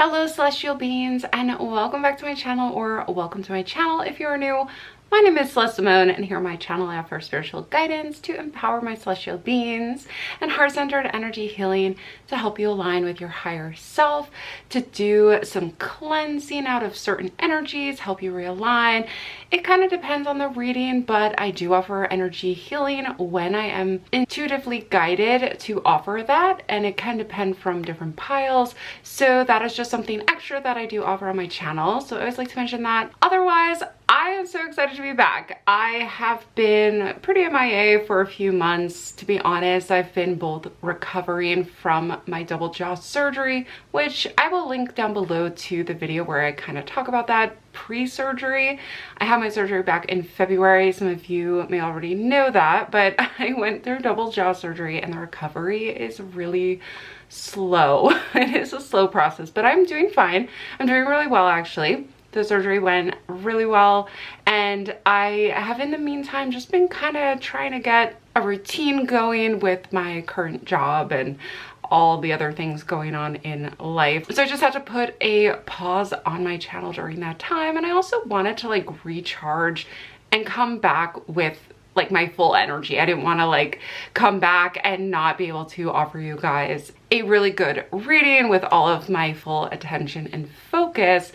Hello celestial beings, and welcome back to my channel, or welcome to my channel if you're new. My name is Celeste Simone, and here on my channel I offer spiritual guidance to empower my celestial beings and heart-centered energy healing to help you align with your higher self, to do some cleansing out of certain energies, help you realign. It kind of depends on the reading, but I do offer energy healing when I am intuitively guided to offer that, and it can depend from different piles. So that is just something extra that I do offer on my channel. So I always like to mention that. Otherwise, I am so excited to be back. I have been pretty MIA for a few months, to be honest. I've been both recovering from my double jaw surgery, which I will link down below to the video where I kind of talk about that pre-surgery. I had my surgery back in February. Some of you may already know that, but I went through double jaw surgery and the recovery is really slow. It is a slow process, but I'm doing fine. I'm doing really well, actually. The surgery went really well, and I have in the meantime just been kind of trying to get a routine going with my current job and all the other things going on in life. So I just had to put a pause on my channel during that time, and I also wanted to like recharge and come back with like my full energy. I didn't want to like come back and not be able to offer you guys a really good reading with all of my full attention and focus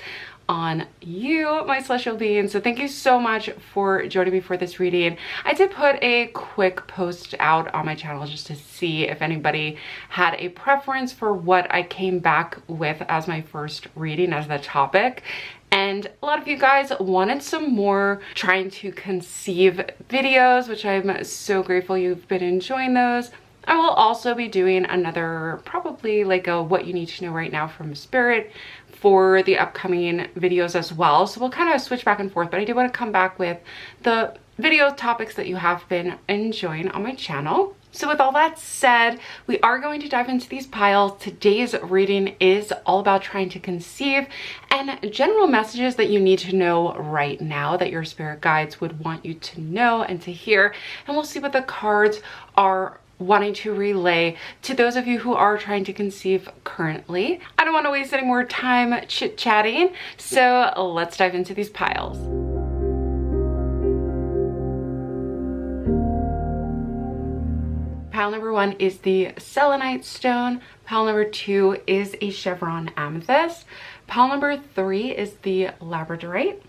on you, my celestial beings. So thank you so much for joining me for this reading. I did put a quick post out on my channel just to see if anybody had a preference for what I came back with as my first reading as the topic. And a lot of you guys wanted some more trying to conceive videos, which I'm so grateful you've been enjoying those. I will also be doing another, probably like a what you need to know right now from Spirit for the upcoming videos as well. So we'll kind of switch back and forth, but I do want to come back with the video topics that you have been enjoying on my channel. So with all that said, we are going to dive into these piles. Today's reading is all about trying to conceive and general messages that you need to know right now that your spirit guides would want you to know and to hear. And we'll see what the cards are wanting to relay to those of you who are trying to conceive currently. I don't want to waste any more time chit-chatting, so let's dive into these piles. Pile number 1 is the Selenite stone. Pile number 2 is a Chevron amethyst. Pile number 3 is the Labradorite.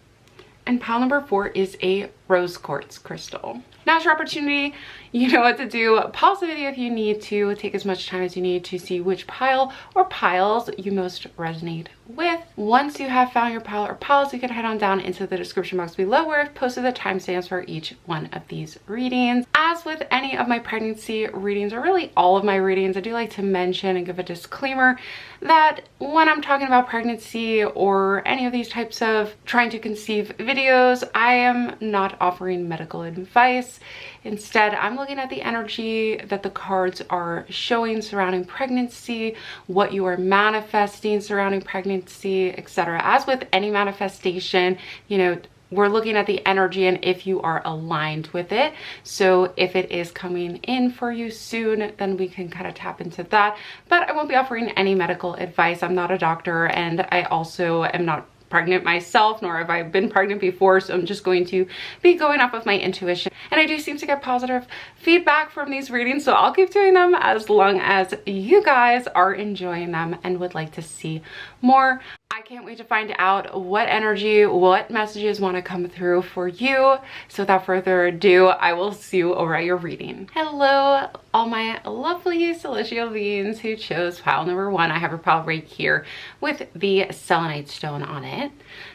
And pile number 4 is a rose quartz crystal. Now's your opportunity. You know what to do. Pause the video if you need to. Take as much time as you need to see which pile or piles you most resonate with. Once you have found your pile or piles, you can head on down into the description box below where I've posted the timestamps for each one of these readings. As with any of my pregnancy readings, or really all of my readings, I do like to mention and give a disclaimer that when I'm talking about pregnancy or any of these types of trying to conceive videos, I am not offering medical advice. Instead, I'm looking at the energy that the cards are showing surrounding pregnancy, what you are manifesting surrounding pregnancy, etc. As with any manifestation, you know, we're looking at the energy and if you are aligned with it. So if it is coming in for you soon, then we can kind of tap into that. But I won't be offering any medical advice. I'm not a doctor, and I also am not pregnant myself, nor have I been pregnant before, so I'm just going to be going off of my intuition. And I do seem to get positive feedback from these readings, so I'll keep doing them as long as you guys are enjoying them and would like to see more. I can't wait to find out what energy, what messages want to come through for you. So without further ado, I will see you over at your reading. Hello, all my lovely celestial beings who chose pile number 1. I have a pile right here with the selenite stone on it.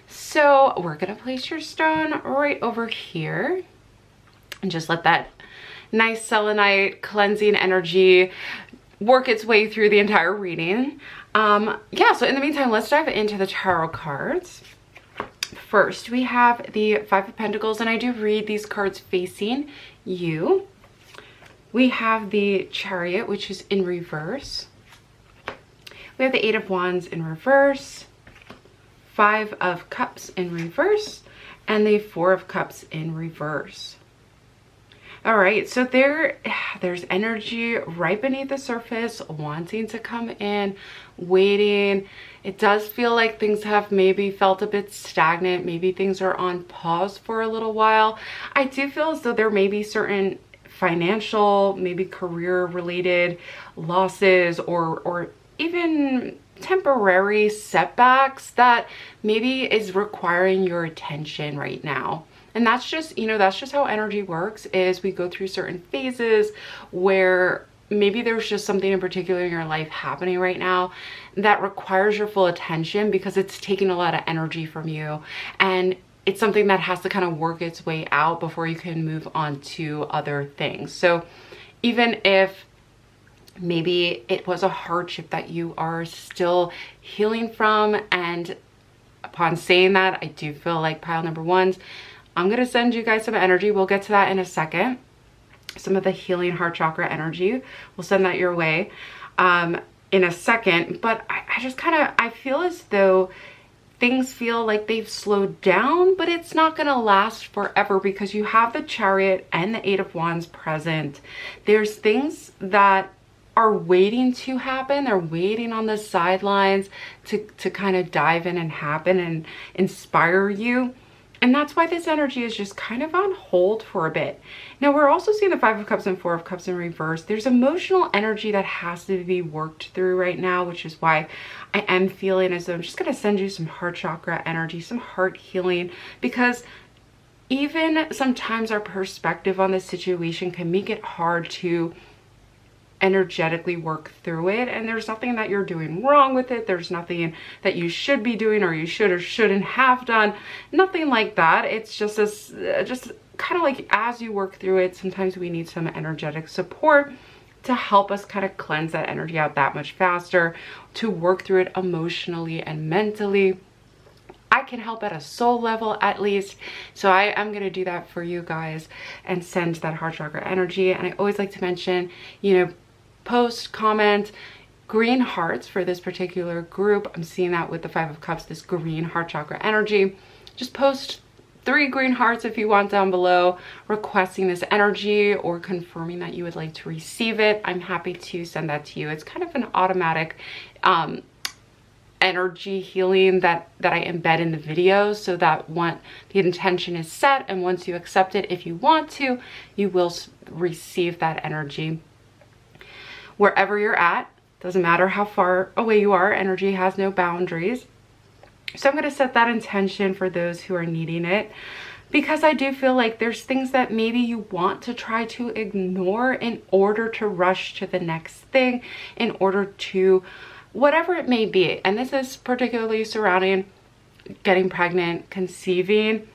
So we're gonna place your stone right over here and just let that nice selenite cleansing energy work its way through the entire reading. Yeah, so in the meantime, let's dive into the tarot cards. First, we have the 5 of Pentacles, and I do read these cards facing you. We have the Chariot, which is in reverse. We have the 8 of Wands in reverse, 5 of Cups in reverse, and the 4 of Cups in reverse. All right, so there's energy right beneath the surface wanting to come in, waiting. It does feel like things have maybe felt a bit stagnant. Maybe things are on pause for a little while. I do feel as though there may be certain financial, maybe career related losses or even temporary setbacks that maybe is requiring your attention right now. And that's just, you know, that's just how energy works, is we go through certain phases where maybe there's just something in particular in your life happening right now that requires your full attention because it's taking a lot of energy from you. And it's something that has to kind of work its way out before you can move on to other things. So even if maybe it was a hardship that you are still healing from, and upon saying that, I do feel like pile number ones, I'm going to send you guys some energy. We'll get to that in a second. Some of the healing heart chakra energy. We'll send that your way in a second. But I just I feel as though things feel like they've slowed down, but it's not going to last forever because you have the Chariot and the Eight of Wands present. There's things that are waiting to happen. They're waiting on the sidelines to kind of dive in and happen and inspire you. And that's why this energy is just kind of on hold for a bit. Now, we're also seeing the Five of Cups and Four of Cups in reverse. There's emotional energy that has to be worked through right now, which is why I am feeling as though I'm just going to send you some heart chakra energy, some heart healing, because even sometimes our perspective on the situation can make it hard to energetically work through it, and there's nothing that you're doing wrong with it. There's nothing that you should be doing or you should or shouldn't have done, nothing like that. It's just this just kind of like as you work through it, sometimes we need some energetic support to help us kind of cleanse that energy out that much faster, to work through it emotionally and mentally. I can help at a soul level at least. So I am going to do that for you guys and send that heart chakra energy. And I always like to mention, you know, post, comment, green hearts for this particular group. I'm seeing that with the Five of Cups, this green heart chakra energy. Just post 3 green hearts if you want down below, requesting this energy or confirming that you would like to receive it. I'm happy to send that to you. It's kind of an automatic energy healing that I embed in the videos, so that the intention is set, and once you accept it, if you want to, you will receive that energy. Wherever you're at, doesn't matter how far away you are, energy has no boundaries. So I'm going to set that intention for those who are needing it, because I do feel like there's things that maybe you want to try to ignore in order to rush to the next thing, in order to whatever it may be. And this is particularly surrounding getting pregnant, conceiving,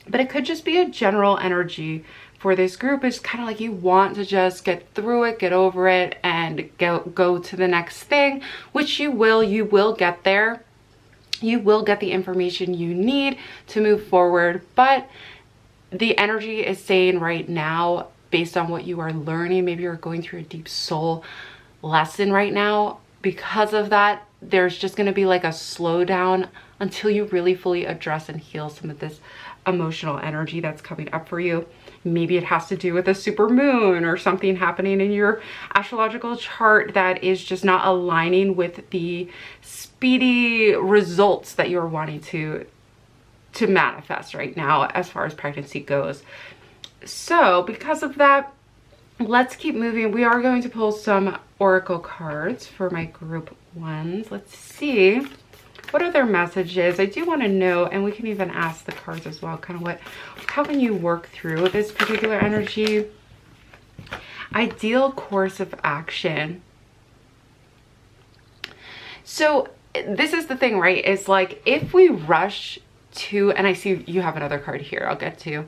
but it could just be a general energy for this group. Is kind of like you want to just get through it, get over it, and go to the next thing, which you will get there. You will get the information you need to move forward, but the energy is saying right now, based on what you are learning, maybe you're going through a deep soul lesson right now. Because of that, there's just going to be like a slowdown until you really fully address and heal some of this emotional energy that's coming up for you. Maybe it has to do with a super moon or something happening in your astrological chart that is just not aligning with the speedy results that you're wanting to manifest right now as far as pregnancy goes. So because of that, let's keep moving. We are going to pull some oracle cards for my group ones. Let's see, what are their messages? I do want to know, and we can even ask the cards as well, kind of how can you work through this particular energy? Ideal course of action. So this is the thing, right? It's like if we rush to, and I see you have another card here I'll get to.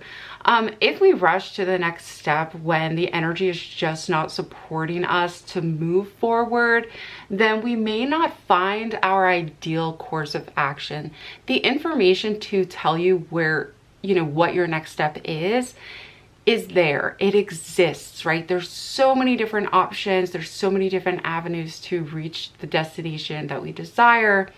If we rush to the next step when the energy is just not supporting us to move forward, then we may not find our ideal course of action. The information to tell you where, you know, what your next step is there. It exists, right? There's so many different options. There's so many different avenues to reach the destination that we desire,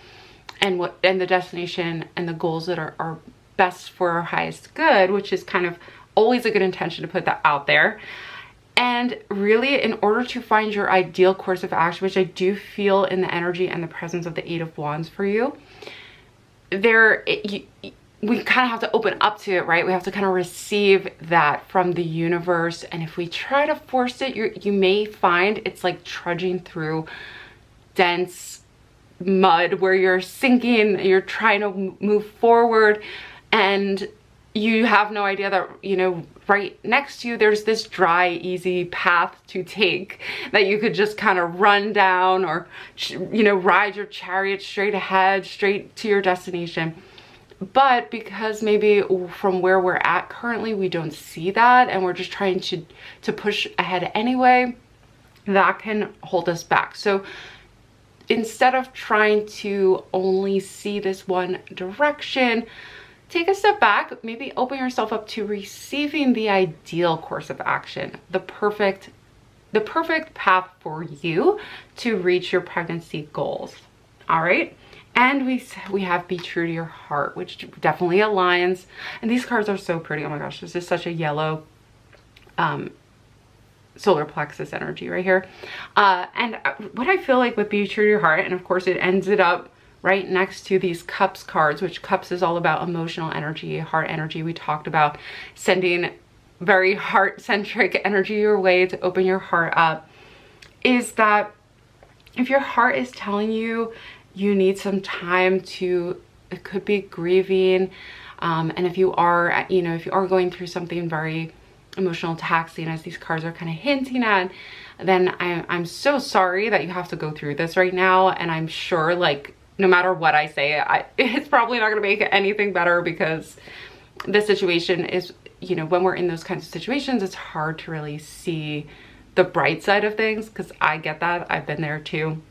and the destination and the goals that are best for our highest good, which is kind of always a good intention to put that out there. And really, in order to find your ideal course of action, which I do feel in the energy and the presence of the Eight of Wands for you, we kind of have to open up to it, right? We have to kind of receive that from the universe. And if we try to force it, you may find it's like trudging through dense mud where you're sinking, you're trying to move forward, and you have no idea that, you know, right next to you, there's this dry, easy path to take that you could just kind of run down, or, you know, ride your chariot straight ahead, straight to your destination. But because maybe from where we're at currently, we don't see that, and we're just trying to push ahead anyway, that can hold us back. So instead of trying to only see this one direction, take a step back, maybe open yourself up to receiving the ideal course of action, the perfect path for you to reach your pregnancy goals. All right. And we have Be True to Your Heart, which definitely aligns. And these cards are so pretty. Oh my gosh, this is such a yellow solar plexus energy right here. And what I feel like with Be True to Your Heart, and of course it ended up right next to these Cups cards, which Cups is all about emotional energy, heart energy. We talked about sending very heart-centric energy your way to open your heart up, is that if your heart is telling you you need some time to, it could be grieving, and if you are, you know, if you are going through something very emotional taxing, as these cards are kind of hinting at, then I'm so sorry that you have to go through this right now. And I'm sure, like, no matter what I say, it's probably not going to make anything better, because the situation is, you know, when we're in those kinds of situations, it's hard to really see the bright side of things, because I get that. I've been there too.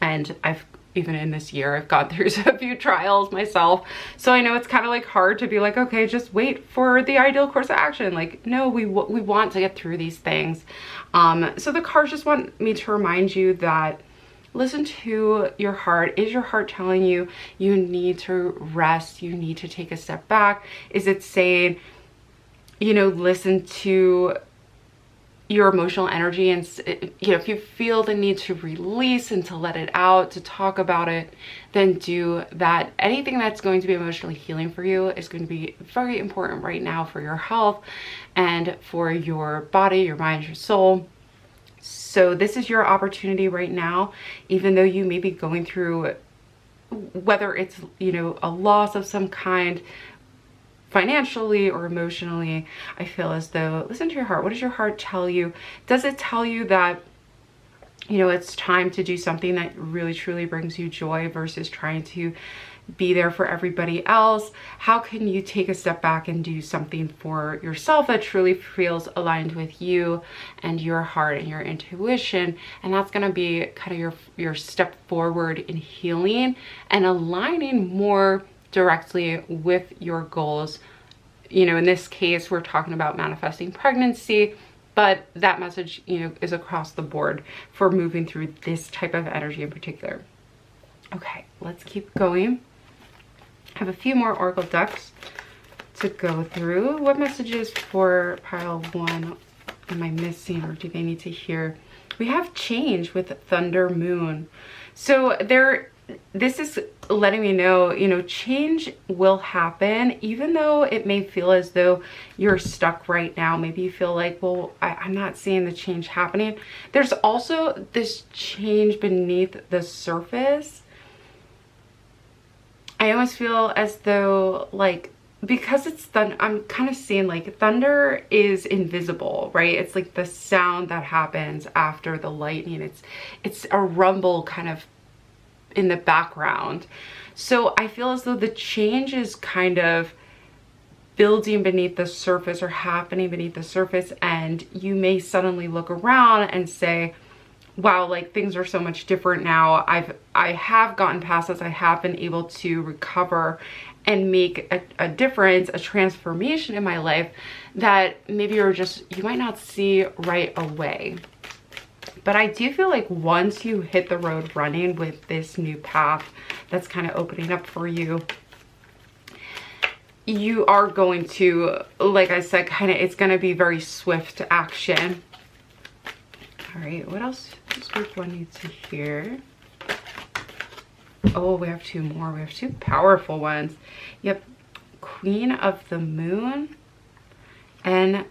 And even in this year, I've gone through a few trials myself. So I know it's kind of like hard to be like, okay, just wait for the ideal course of action. Like, no, we want to get through these things. So the cards just want me to remind you that listen to your heart. Is your heart telling you you need to rest? You need to take a step back? Is it saying, you know, listen to your emotional energy, and, you know, if you feel the need to release and to let it out, to talk about it, then do that. Anything that's going to be emotionally healing for you is going to be very important right now for your health and for your body, your mind, your soul. So this is your opportunity right now, even though you may be going through, whether it's, you know, a loss of some kind, financially or emotionally. I feel as though, listen to your heart. What does your heart tell you? Does it tell you that, you know, it's time to do something that really truly brings you joy versus trying to be there for everybody else? How can you take a step back and do something for yourself that truly feels aligned with you and your heart and your intuition? And that's going to be kind of your step forward in healing and aligning more directly with your goals. You know, in this case, we're talking about manifesting pregnancy, but that message, you know, is across the board for moving through this type of energy in particular. Okay, let's keep going. I have a few more oracle decks to go through. What messages for pile one am I missing, or do they need to hear? We have change with Thunder Moon. So this is letting me know, you know, change will happen, even though it may feel as though you're stuck right now. Maybe you feel like, well, I'm not seeing the change happening. There's also this change beneath the surface. I almost feel as though, like, because it's thunder, I'm kind of seeing like thunder is invisible, right? It's like the sound that happens after the lightning. It's a rumble kind of in the background. So I feel as though the change is kind of building beneath the surface or happening beneath the surface, and you may suddenly look around and say, wow, like things are so much different now. I have gotten past this. I have been able to recover and make a difference, a transformation in my life that maybe you might not see right away. But I do feel like once you hit the road running with this new path that's kind of opening up for you, you are going to, like I said, kind of, it's going to be very swift action. All right, what else does group 1 need to hear? Oh, we have 2 more. We have 2 powerful ones. Yep, Queen of the Moon and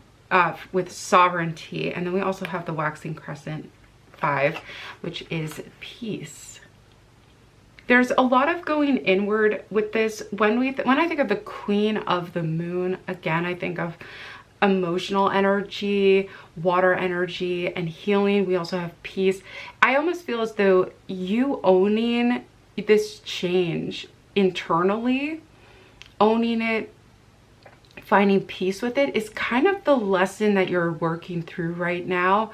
with sovereignty. And then we also have the waxing crescent 5, which is peace. There's a lot of going inward with this. When I think of the Queen of the Moon, again, I think of emotional energy, water energy, and healing. We also have peace. I almost feel as though you owning this change internally, owning it, finding peace with it, is kind of the lesson that you're working through right now.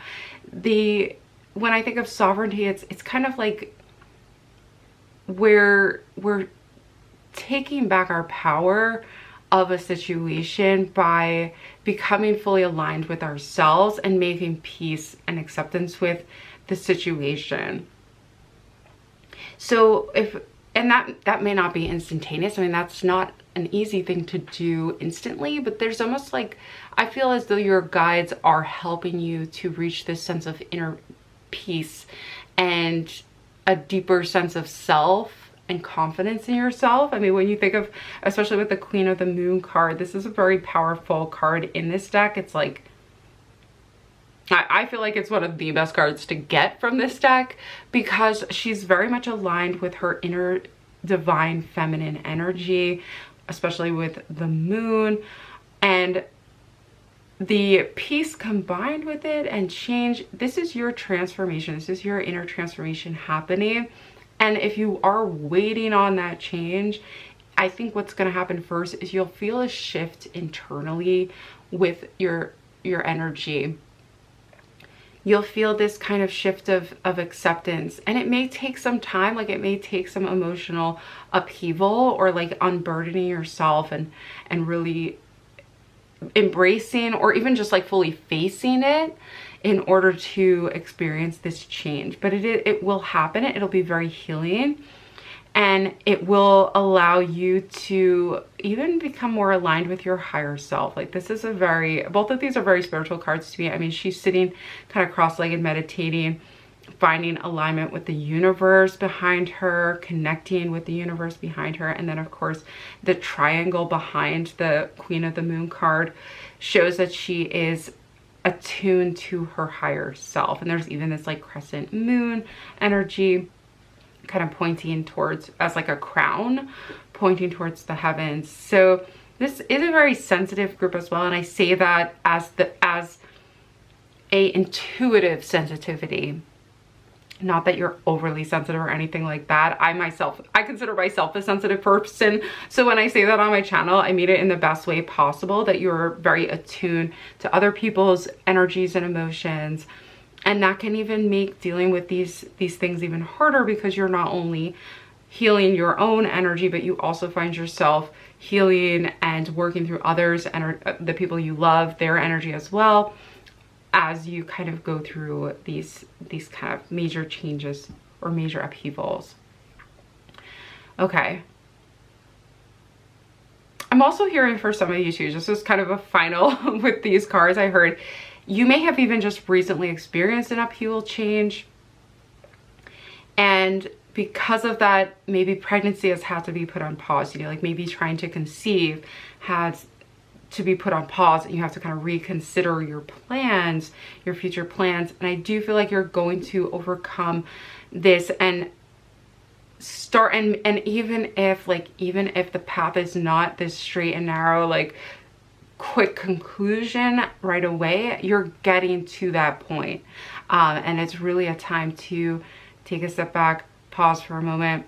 When I think of sovereignty, it's kind of like we're taking back our power of a situation by becoming fully aligned with ourselves and making peace and acceptance with the situation. So that may not be instantaneous. I mean, that's not an easy thing to do instantly, but there's almost like, I feel as though your guides are helping you to reach this sense of inner peace and a deeper sense of self and confidence in yourself. I mean, when you think of, especially with the Queen of the Moon card, this is a very powerful card in this deck. It's like, I feel like it's one of the best cards to get from this deck because she's very much aligned with her inner divine feminine energy, especially with the moon, and the peace combined with it and change. This is your transformation. This is your inner transformation happening. And if you are waiting on that change, I think what's going to happen first is you'll feel a shift internally with your energy. You'll feel this kind of shift of acceptance, and it may take some time. Like, it may take some emotional upheaval, or like unburdening yourself and really embracing, or even just like fully facing it in order to experience this change. But it will happen. It'll be very healing, and it will allow you to even become more aligned with your higher self. Like, this is both of these are very spiritual cards to me. I mean, she's sitting kind of cross-legged, meditating, finding alignment with the universe behind her, connecting with the universe behind her. And then, of course, the triangle behind the Queen of the Moon card shows that she is attuned to her higher self. And there's even this like crescent moon energy kind of pointing towards, as like a crown, pointing towards the heavens. So this is a very sensitive group as well. And I say that as a intuitive sensitivity. Not that you're overly sensitive or anything like that. I consider myself a sensitive person. So when I say that on my channel, I mean it in the best way possible, that you're very attuned to other people's energies and emotions. And that can even make dealing with these things even harder, because you're not only healing your own energy, but you also find yourself healing and working through others and the people you love, their energy as well, as you kind of go through these kind of major changes or major upheavals. Okay. I'm also hearing for some of you too, just as kind of a final with these cards, I heard you may have even just recently experienced an upheaval change. And because of that, maybe pregnancy has had to be put on pause. You know, like maybe trying to conceive has to be put on pause, and you have to kind of reconsider your plans, your future plans. And I do feel like you're going to overcome this and start, and even if the path is not this straight and narrow, like quick conclusion right away, you're getting to that point. And it's really a time to take a step back, pause for a moment,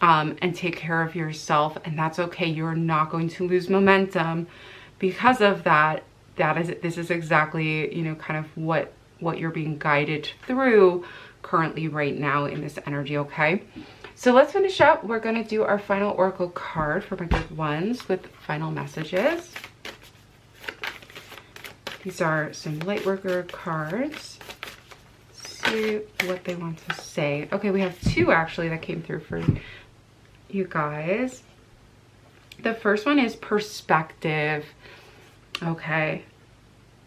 and take care of yourself. And that's okay. You're not going to lose momentum because of that. This is exactly, you know, kind of what you're being guided through currently right now in this energy. Okay, so let's finish up. We're going to do our final oracle card for my group ones with final messages. These are some light worker cards. See what they want to say. Okay, we have two actually that came through for you guys. The first one is perspective. Okay.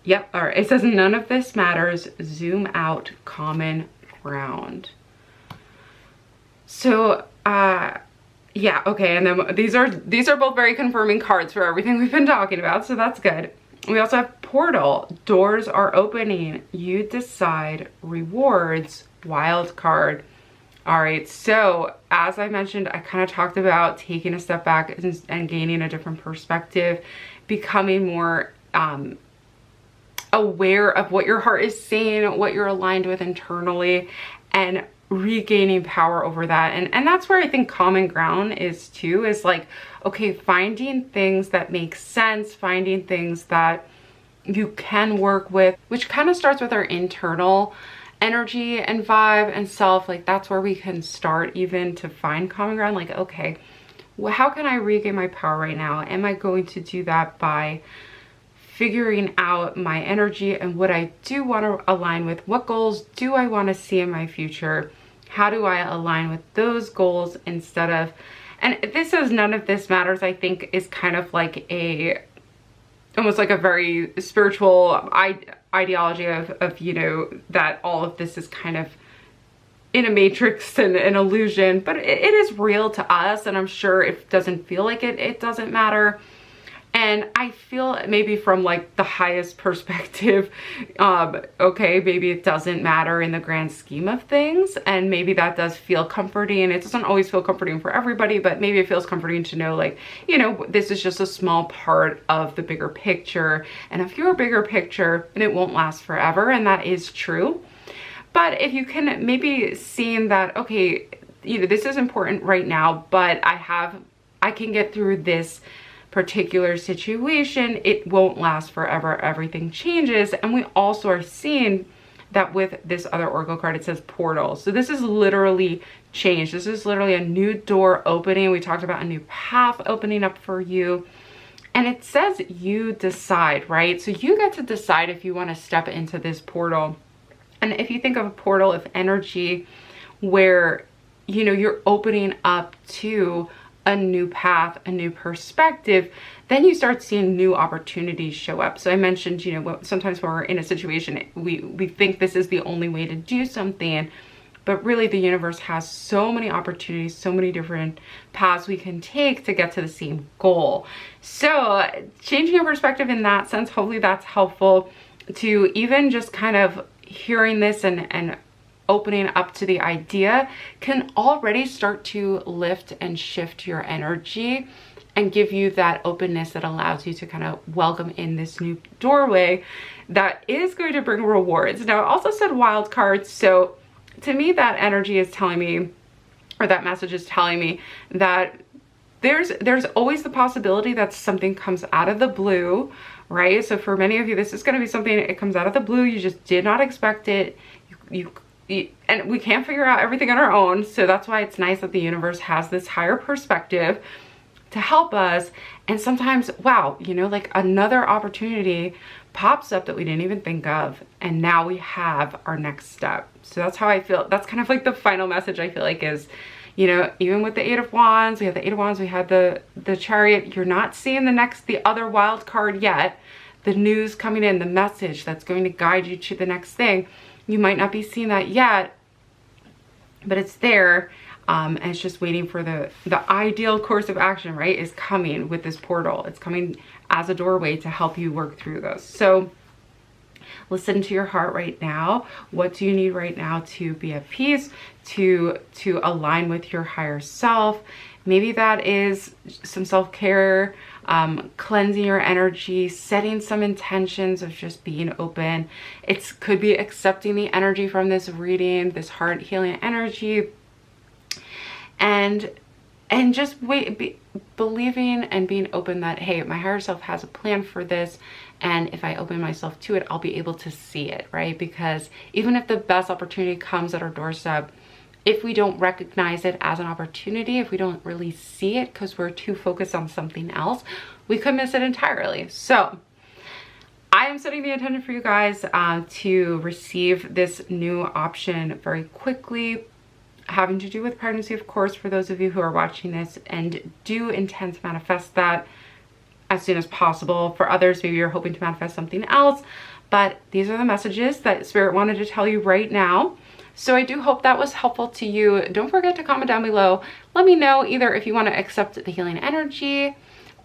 Yep. All right. It says none of this matters. Zoom out. Common ground. So, yeah. Okay. And then these are both very confirming cards for everything we've been talking about. So that's good. We also have portal. Doors are opening. You decide. Rewards. Wild card. All right, so as I mentioned, I kind of talked about taking a step back and gaining a different perspective, becoming more aware of what your heart is saying, what you're aligned with internally, and regaining power over that. And that's where I think common ground is too, is like, okay, finding things that make sense, finding things that you can work with, which kind of starts with our internal energy and vibe and self. Like that's where we can start even to find common ground. Like, okay, well, how can I regain my power right now? Am I going to do that by figuring out my energy and what I do want to align with? What goals do I want to see in my future? How do I align with those goals instead of, and this is none of this matters, I think is kind of like almost like a very spiritual ideology of, you know, that all of this is kind of in a matrix and an illusion, but it is real to us. And I'm sure if it doesn't feel like it, it doesn't matter. And I feel maybe from like the highest perspective, okay, maybe it doesn't matter in the grand scheme of things. And maybe that does feel comforting. It doesn't always feel comforting for everybody, but maybe it feels comforting to know, like, you know, this is just a small part of the bigger picture. And if you're a bigger picture, and it won't last forever. And that is true. But if you can maybe see that, okay, you know, this is important right now, but I can get through this particular situation, it won't last forever, everything changes. And we also are seeing that with this other oracle card, it says portal. So this is literally change. This is literally a new door opening. We talked about a new path opening up for you. And it says you decide, right? So you get to decide if you want to step into this portal. And if you think of a portal of energy where, you know, you're opening up to a new path, a new perspective, then you start seeing new opportunities show up. So I mentioned, you know, sometimes when we're in a situation, we think this is the only way to do something, but really the universe has so many opportunities, so many different paths we can take to get to the same goal. So changing your perspective in that sense, hopefully that's helpful to even just kind of hearing this and opening up to the idea can already start to lift and shift your energy and give you that openness that allows you to kind of welcome in this new doorway that is going to bring rewards. Now, I also said wild cards. So to me, that energy is telling me, or that message is telling me that there's always the possibility that something comes out of the blue, right? So for many of you, this is going to be something, it comes out of the blue. You just did not expect it. And we can't figure out everything on our own. So that's why it's nice that the universe has this higher perspective to help us. And sometimes, wow, you know, like another opportunity pops up that we didn't even think of. And now we have our next step. So that's how I feel. That's kind of like the final message I feel like is, you know, even with the Eight of Wands, we have the Eight of Wands, we had the Chariot. You're not seeing the other wild card yet. The news coming in, the message that's going to guide you to the next thing. You might not be seeing that yet, but it's there. And it's just waiting for the ideal course of action, right? Is coming with this portal. It's coming as a doorway to help you work through those. So listen to your heart right now. What do you need right now to be at peace, to align with your higher self? Maybe that is some self-care, cleansing your energy, setting some intentions of just being open. It could be accepting the energy from this reading, this heart healing energy, and just believing and being open that, hey, my higher self has a plan for this. And if I open myself to it, I'll be able to see it, right? Because even if the best opportunity comes at our doorstep, if we don't recognize it as an opportunity, if we don't really see it because we're too focused on something else, we could miss it entirely. So I am setting the intention for you guys to receive this new option very quickly. having to do with pregnancy, of course, for those of you who are watching this and do intend to manifest that as soon as possible. For others, maybe you're hoping to manifest something else, but these are the messages that Spirit wanted to tell you right now. So I do hope that was helpful to you. Don't forget to comment down below. Let me know either if you want to accept the healing energy,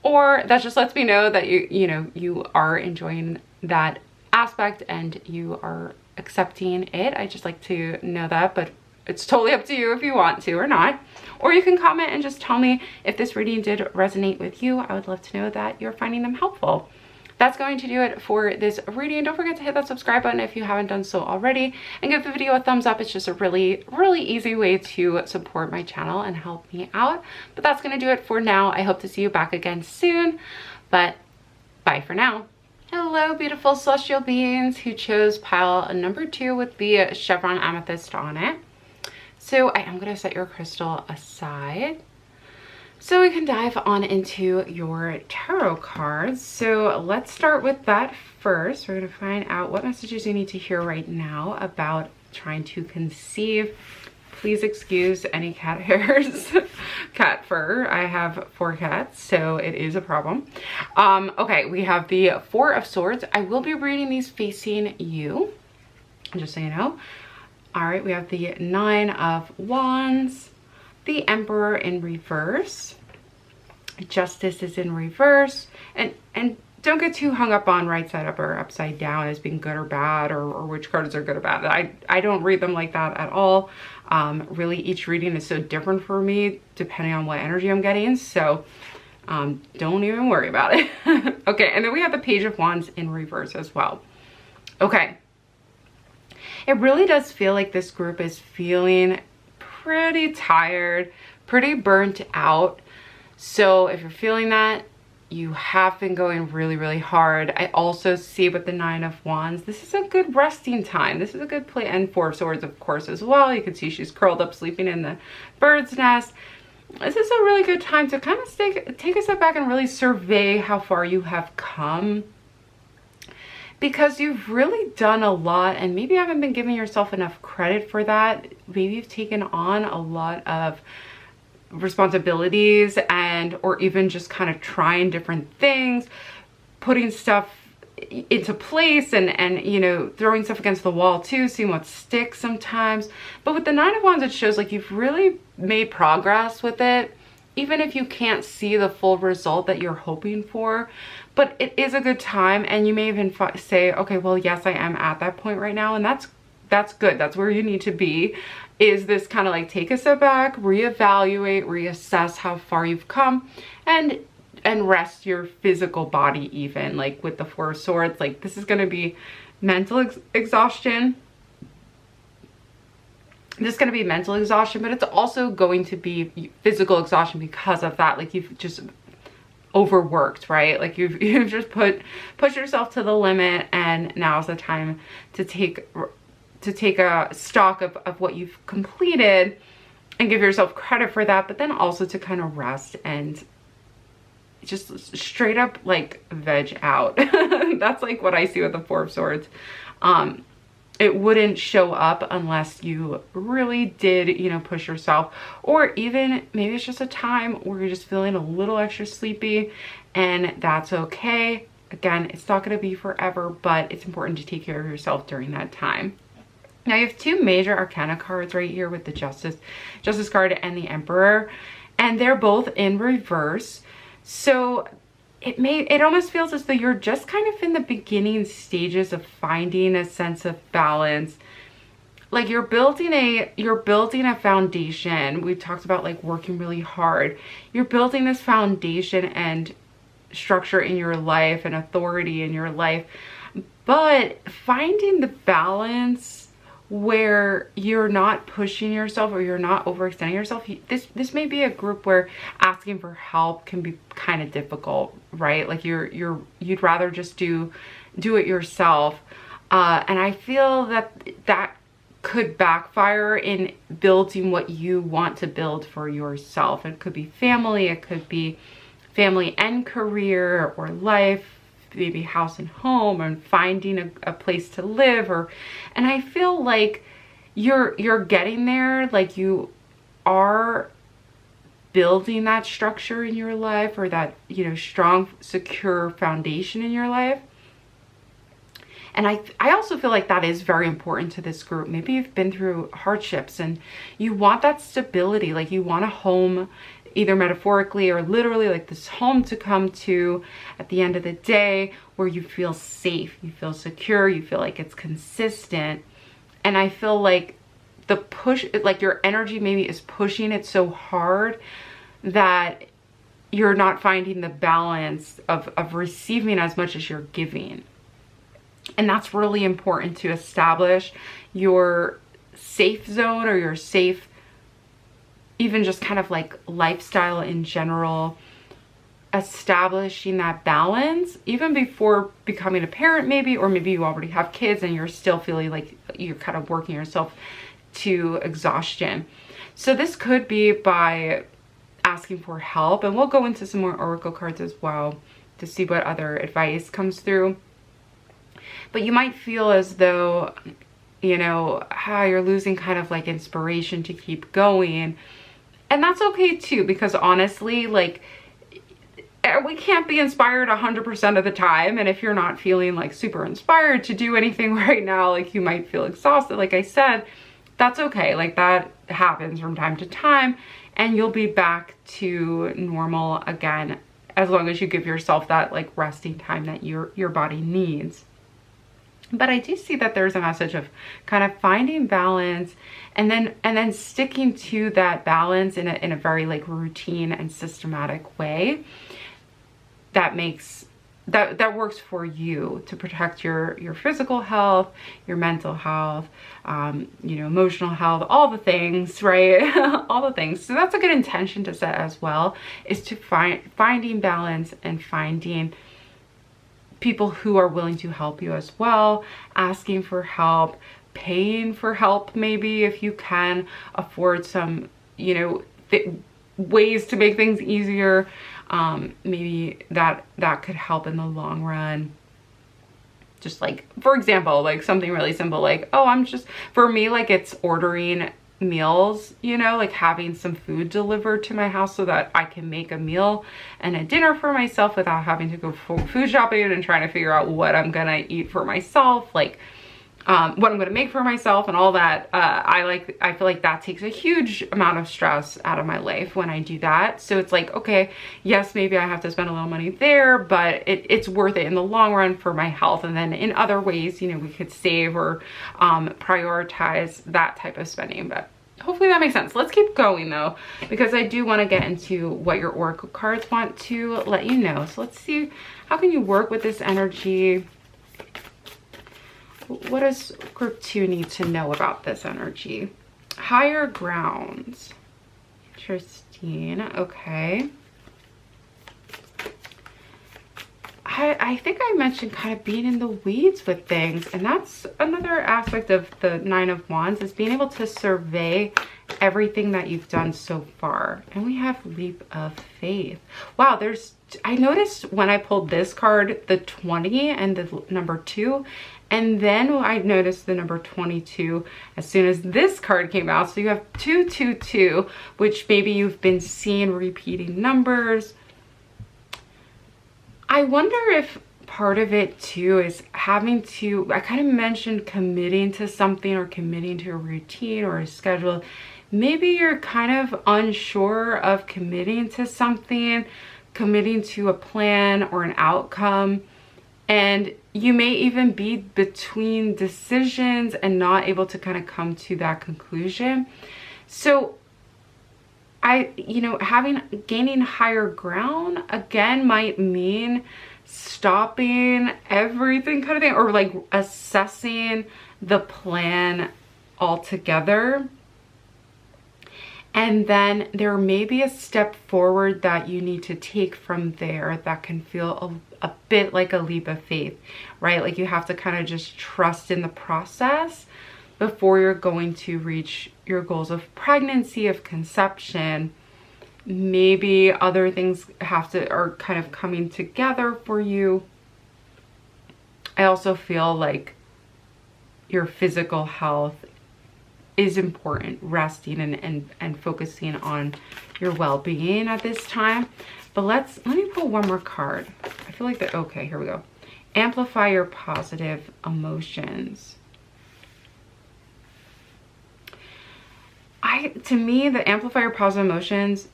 or that just lets me know that you are enjoying that aspect and you are accepting it. I just like to know that, but it's totally up to you if you want to or not. Or you can comment and just tell me if this reading did resonate with you. I would love to know that you're finding them helpful. That's going to do it for this reading. Don't forget to hit that subscribe button if you haven't done so already, and give the video a thumbs up. It's just a really easy way to support my channel and help me out. But that's going to do it for now. I hope to see you back again soon, but bye for now. Hello, beautiful celestial beings who chose pile number 2 with the Chevron Amethyst on it. So I am going to set your crystal aside so we can dive on into your tarot cards. So let's start with that first. We're going to find out what messages you need to hear right now about trying to conceive. Please excuse any cat hairs, cat fur. I have 4 cats, so it is a problem. Okay, we have the 4 of Swords. I will be reading these facing you, just so you know. All right, we have the 9 of Wands, the Emperor in reverse, Justice is in reverse, and don't get too hung up on right side up or upside down as being good or bad, or which cards are good or bad. I don't read them like that at all. Really, each reading is so different for me depending on what energy I'm getting, so don't even worry about it. Okay, and then we have the Page of Wands in reverse as well. Okay. It really does feel like this group is feeling pretty tired, pretty burnt out. So if you're feeling that, you have been going really hard. I also see with the 9 of Wands, this is a good resting time. This is a good play, and 4 of Swords, of course, as well. You can see she's curled up sleeping in the bird's nest. This is a really good time to kind of take a step back and really survey how far you have come, because you've really done a lot and maybe you haven't been giving yourself enough credit for that. Maybe you've taken on a lot of responsibilities or even just kind of trying different things, putting stuff into place and you know, throwing stuff against the wall too, seeing what sticks sometimes. But with the 9 of Wands, it shows like you've really made progress with it, even if you can't see the full result that you're hoping for. But it is a good time, and you may even say, okay, well, yes, I am at that point right now, and that's good. That's where you need to be. Is this kind of like take a step back, reevaluate, reassess how far you've come, and rest your physical body, even like with the 4 of Swords. Like, this is going to be mental exhaustion. This is going to be mental exhaustion, but it's also going to be physical exhaustion because of that. Like, you've just overworked, right? Like you've just push yourself to the limit, and now's the time to take a stock of what you've completed and give yourself credit for that, but then also to kind of rest and just straight up like veg out. That's like what I see with the 4 of Swords. It wouldn't show up unless you really did, you know, push yourself, or even maybe it's just a time where you're just feeling a little extra sleepy, and that's okay. Again, it's not going to be forever, but it's important to take care of yourself during that time. Now you have 2 major arcana cards right here with the Justice card and the Emperor, and they're both in reverse. So it almost feels as though you're just kind of in the beginning stages of finding a sense of balance. Like you're building a foundation. We've talked about like working really hard. You're building this foundation and structure in your life and authority in your life, but finding the balance where you're not pushing yourself or you're not overextending yourself. This may be a group where asking for help can be kind of difficult, right? Like you'd rather just do it yourself, and I feel that could backfire in building what you want to build for yourself. It could be family, it could be family and career or life, maybe house and home, and finding a place to live, and I feel like you're getting there. Like you are building that structure in your life, or that, you know, strong, secure foundation in your life. And I also feel like that is very important to this group. Maybe you've been through hardships and you want that stability, like you want a home, either metaphorically or literally, like this home to come to at the end of the day where you feel safe, you feel secure, you feel like it's consistent. And I feel like the push, like your energy maybe is pushing it so hard that you're not finding the balance of receiving as much as you're giving. And that's really important to establish your safe zone, or your safe, even just kind of like lifestyle in general, establishing that balance even before becoming a parent maybe, or maybe you already have kids and you're still feeling like you're kind of working yourself to exhaustion. So this could be by asking for help, and we'll go into some more oracle cards as well to see what other advice comes through. But you might feel as though, you know, you're losing kind of like inspiration to keep going. And that's okay too, because honestly, like, we can't be inspired 100% of the time. And if you're not feeling like super inspired to do anything right now, like you might feel exhausted, like I said, that's okay. Like that happens from time to time, and you'll be back to normal again, as long as you give yourself that like resting time that your body needs. But I do see that there's a message of kind of finding balance, and then sticking to that balance in a very like routine and systematic way that makes that works for you to protect your physical health, your mental health, you know, emotional health, all the things, right? All the things. So that's a good intention to set as well, is to finding balance and finding people who are willing to help you as well, asking for help, paying for help, maybe if you can afford some, you know, ways to make things easier. Maybe that could help in the long run. Just like, for example, like something really simple, like, oh, for me, like it's ordering meals, you know, like having some food delivered to my house so that I can make a meal and a dinner for myself without having to go food shopping and trying to figure out what I'm gonna eat for myself, like what I'm gonna make for myself and all that. I feel like that takes a huge amount of stress out of my life when I do that. So it's like, okay, yes, maybe I have to spend a little money there, but it's worth it in the long run for my health. And then in other ways, you know, we could save or prioritize that type of spending. But hopefully that makes sense. Let's keep going though, because I do want to get into what your oracle cards want to let you know. So let's see, how can you work with this energy? What does group 2 need to know about this energy? Higher grounds. Interesting. Okay. I think I mentioned kind of being in the weeds with things, and that's another aspect of the 9 of Wands, is being able to survey everything that you've done so far. And we have leap of faith. Wow, I noticed when I pulled this card, the 20 and the number 2, and then I noticed the number 22 as soon as this card came out. So you have 222, which maybe you've been seeing repeating numbers. I wonder if part of it too is having to, I kind of mentioned committing to something, or committing to a routine or a schedule. Maybe you're kind of unsure of committing to something, committing to a plan or an outcome, and you may even be between decisions and not able to kind of come to that conclusion. So gaining higher ground again might mean stopping everything kind of thing, or like assessing the plan altogether. And then there may be a step forward that you need to take from there that can feel a bit like a leap of faith, right? Like you have to kind of just trust in the process before you're going to reach your goals of pregnancy, of conception. Maybe other things are kind of coming together for you. I also feel like your physical health is important, resting and focusing on your well-being at this time. But let me pull one more card. I feel like okay, here we go. Amplify your positive emotions. To me, the amplify your positive emotions,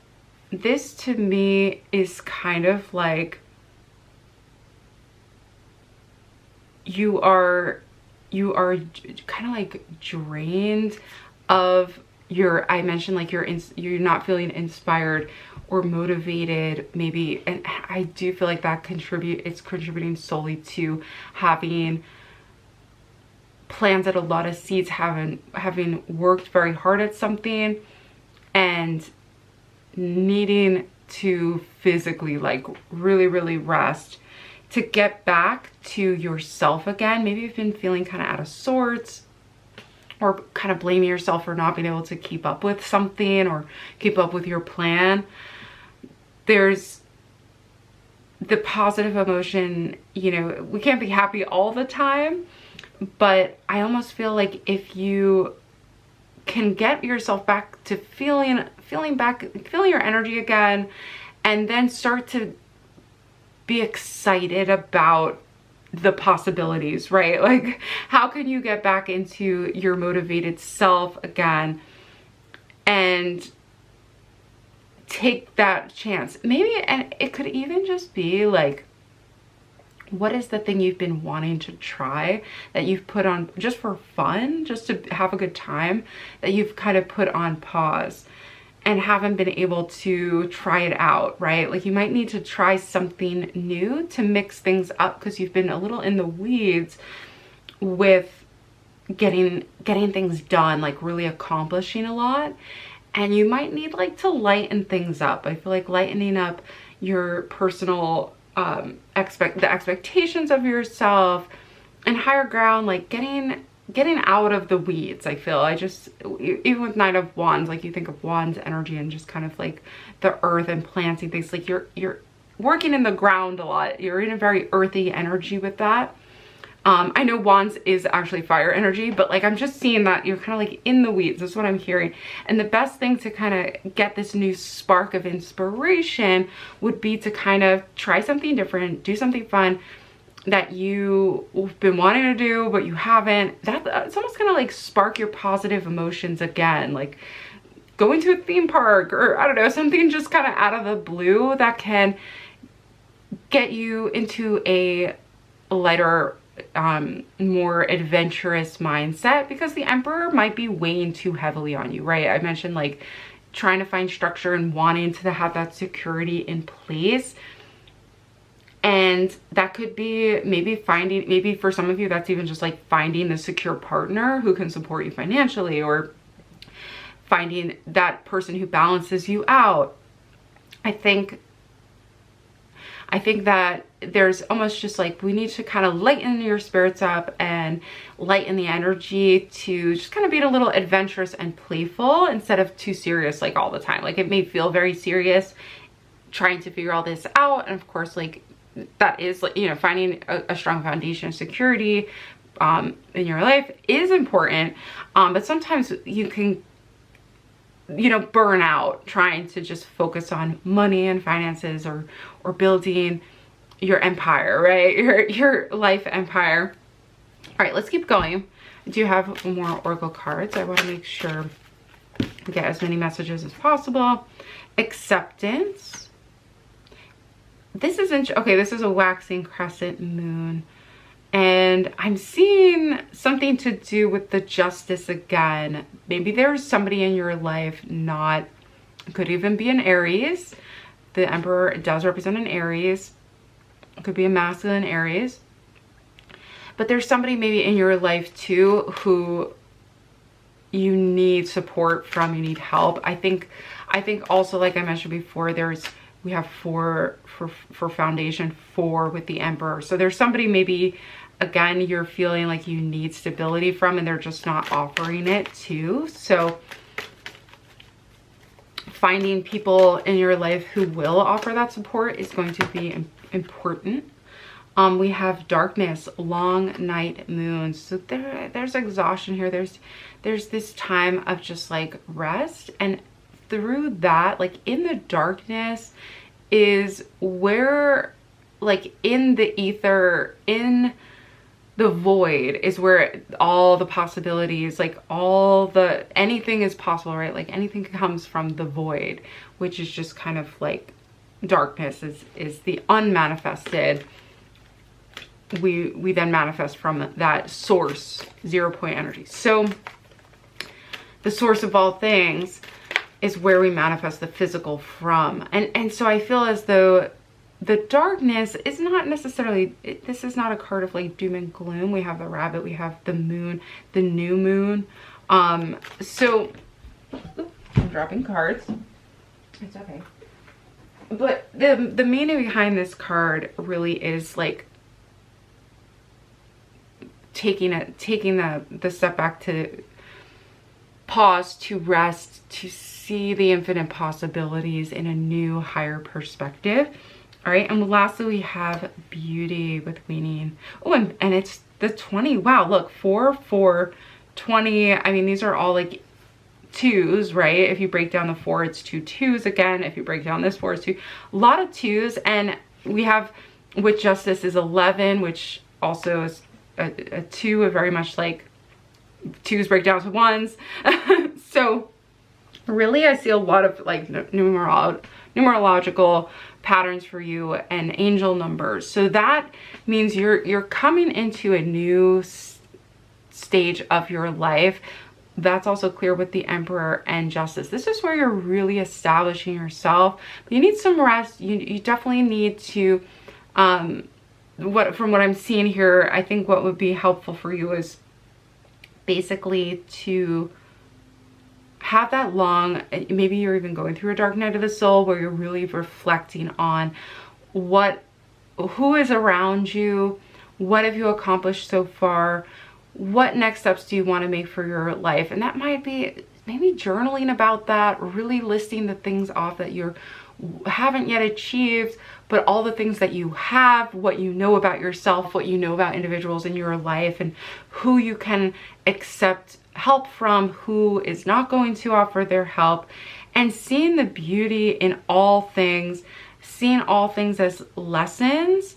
this to me is kind of like you are kind of like drained of I mentioned like you're not feeling inspired or motivated maybe, and I do feel like that it's contributing solely to having planted a lot of seeds, having worked very hard at something and needing to physically like really rest to get back to yourself again. Maybe you've been feeling kind of out of sorts, or kind of blaming yourself for not being able to keep up with something or keep up with your plan. There's the positive emotion, you know, we can't be happy all the time, but I almost feel like if you can get yourself back to feeling your energy again, and then start to be excited about the possibilities, right? Like, how can you get back into your motivated self again and take that chance? Maybe, and it could even just be like, what is the thing you've been wanting to try that you've put on just for fun, just to have a good time, that you've kind of put on pause and haven't been able to try it out, right? Like, you might need to try something new to mix things up because you've been a little in the weeds with getting things done, like really accomplishing a lot. And you might need like to lighten things up. I feel like lightening up your personal the expectations of yourself and higher ground, like getting out of the weeds. I feel even with Knight of Wands, like you think of Wands energy and just kind of like the earth and planting things, like you're working in the ground a lot. You're in a very earthy energy with that. I know Wands is actually fire energy, but like I'm just seeing that you're kind of like in the weeds. That's what I'm hearing. And the best thing to kind of get this new spark of inspiration would be to kind of try something different, do something fun that you've been wanting to do but you haven't. It's almost gonna like spark your positive emotions again, like going to a theme park, or I don't know, something just kind of out of the blue that can get you into a lighter, more adventurous mindset, because the Emperor might be weighing too heavily on you, right? I mentioned like trying to find structure and wanting to have that security in place. And that could be maybe for some of you, that's even just like finding the secure partner who can support you financially, or finding that person who balances you out. I think that there's almost just like, we need to kind of lighten your spirits up and lighten the energy to just kind of be a little adventurous and playful instead of too serious like all the time. Like, it may feel very serious trying to figure all this out. And of course, like, that is like, you know, finding a strong foundation of security in your life is important. But sometimes you can, you know, burn out trying to just focus on money and finances, or building your empire, right? Your life empire. All right, let's keep going. I do have more oracle cards. I want to make sure we get as many messages as possible. Acceptance. This is okay. This is a waxing crescent moon, and I'm seeing something to do with the Justice again. Maybe there's somebody in your life, could even be an Aries. The Emperor does represent an Aries. It could be a masculine Aries. But there's somebody maybe in your life too who you need support from, you need help. I think also, like I mentioned before, we have for foundation 4 with the Emperor. So there's somebody maybe, again, you're feeling like you need stability from, and they're just not offering it to. So finding people in your life who will offer that support is going to be important. We have darkness, long night moons. So there's exhaustion here. There's this time of just like rest, and through that, like in the darkness is where, like in the ether, in the void is where all the possibilities, like anything is possible, right? Like anything comes from the void, which is just kind of like darkness is the unmanifested. We then manifest from that source, 0 point energy. So the source of all things is where we manifest the physical from. And so I feel as though the darkness is not necessarily, this is not a card of like doom and gloom. We have the rabbit, we have the moon, the new moon. So I'm dropping cards. It's okay. But the meaning behind this card really is like taking the step back, to pause, to rest, to see the infinite possibilities in a new, higher perspective. All right, and lastly, we have beauty with weaning. Oh, and it's the 20. Wow, look, 4, 4, 20. I mean, these are all like twos, right? If you break down the 4, it's 2 twos again. If you break down this 4, it's 2. A lot of twos. And we have with justice is 11, which also is a 2, very much like twos break down to ones. So really, I see a lot of like numerological patterns for you and angel numbers. So that means you're coming into a new stage of your life. That's also clear with the Emperor and Justice. This is where you're really establishing yourself. But you need some rest. You definitely need to, from what I'm seeing here, I think what would be helpful for you is basically to have that long, maybe you're even going through a dark night of the soul where you're really reflecting on who is around you, what have you accomplished so far, what next steps do you want to make for your life. And that might be maybe journaling about that, really listing the things off that you haven't yet achieved, but all the things that you have, what you know about yourself, what you know about individuals in your life, and who you can accept help from, who is not going to offer their help, and seeing the beauty in all things, seeing all things as lessons,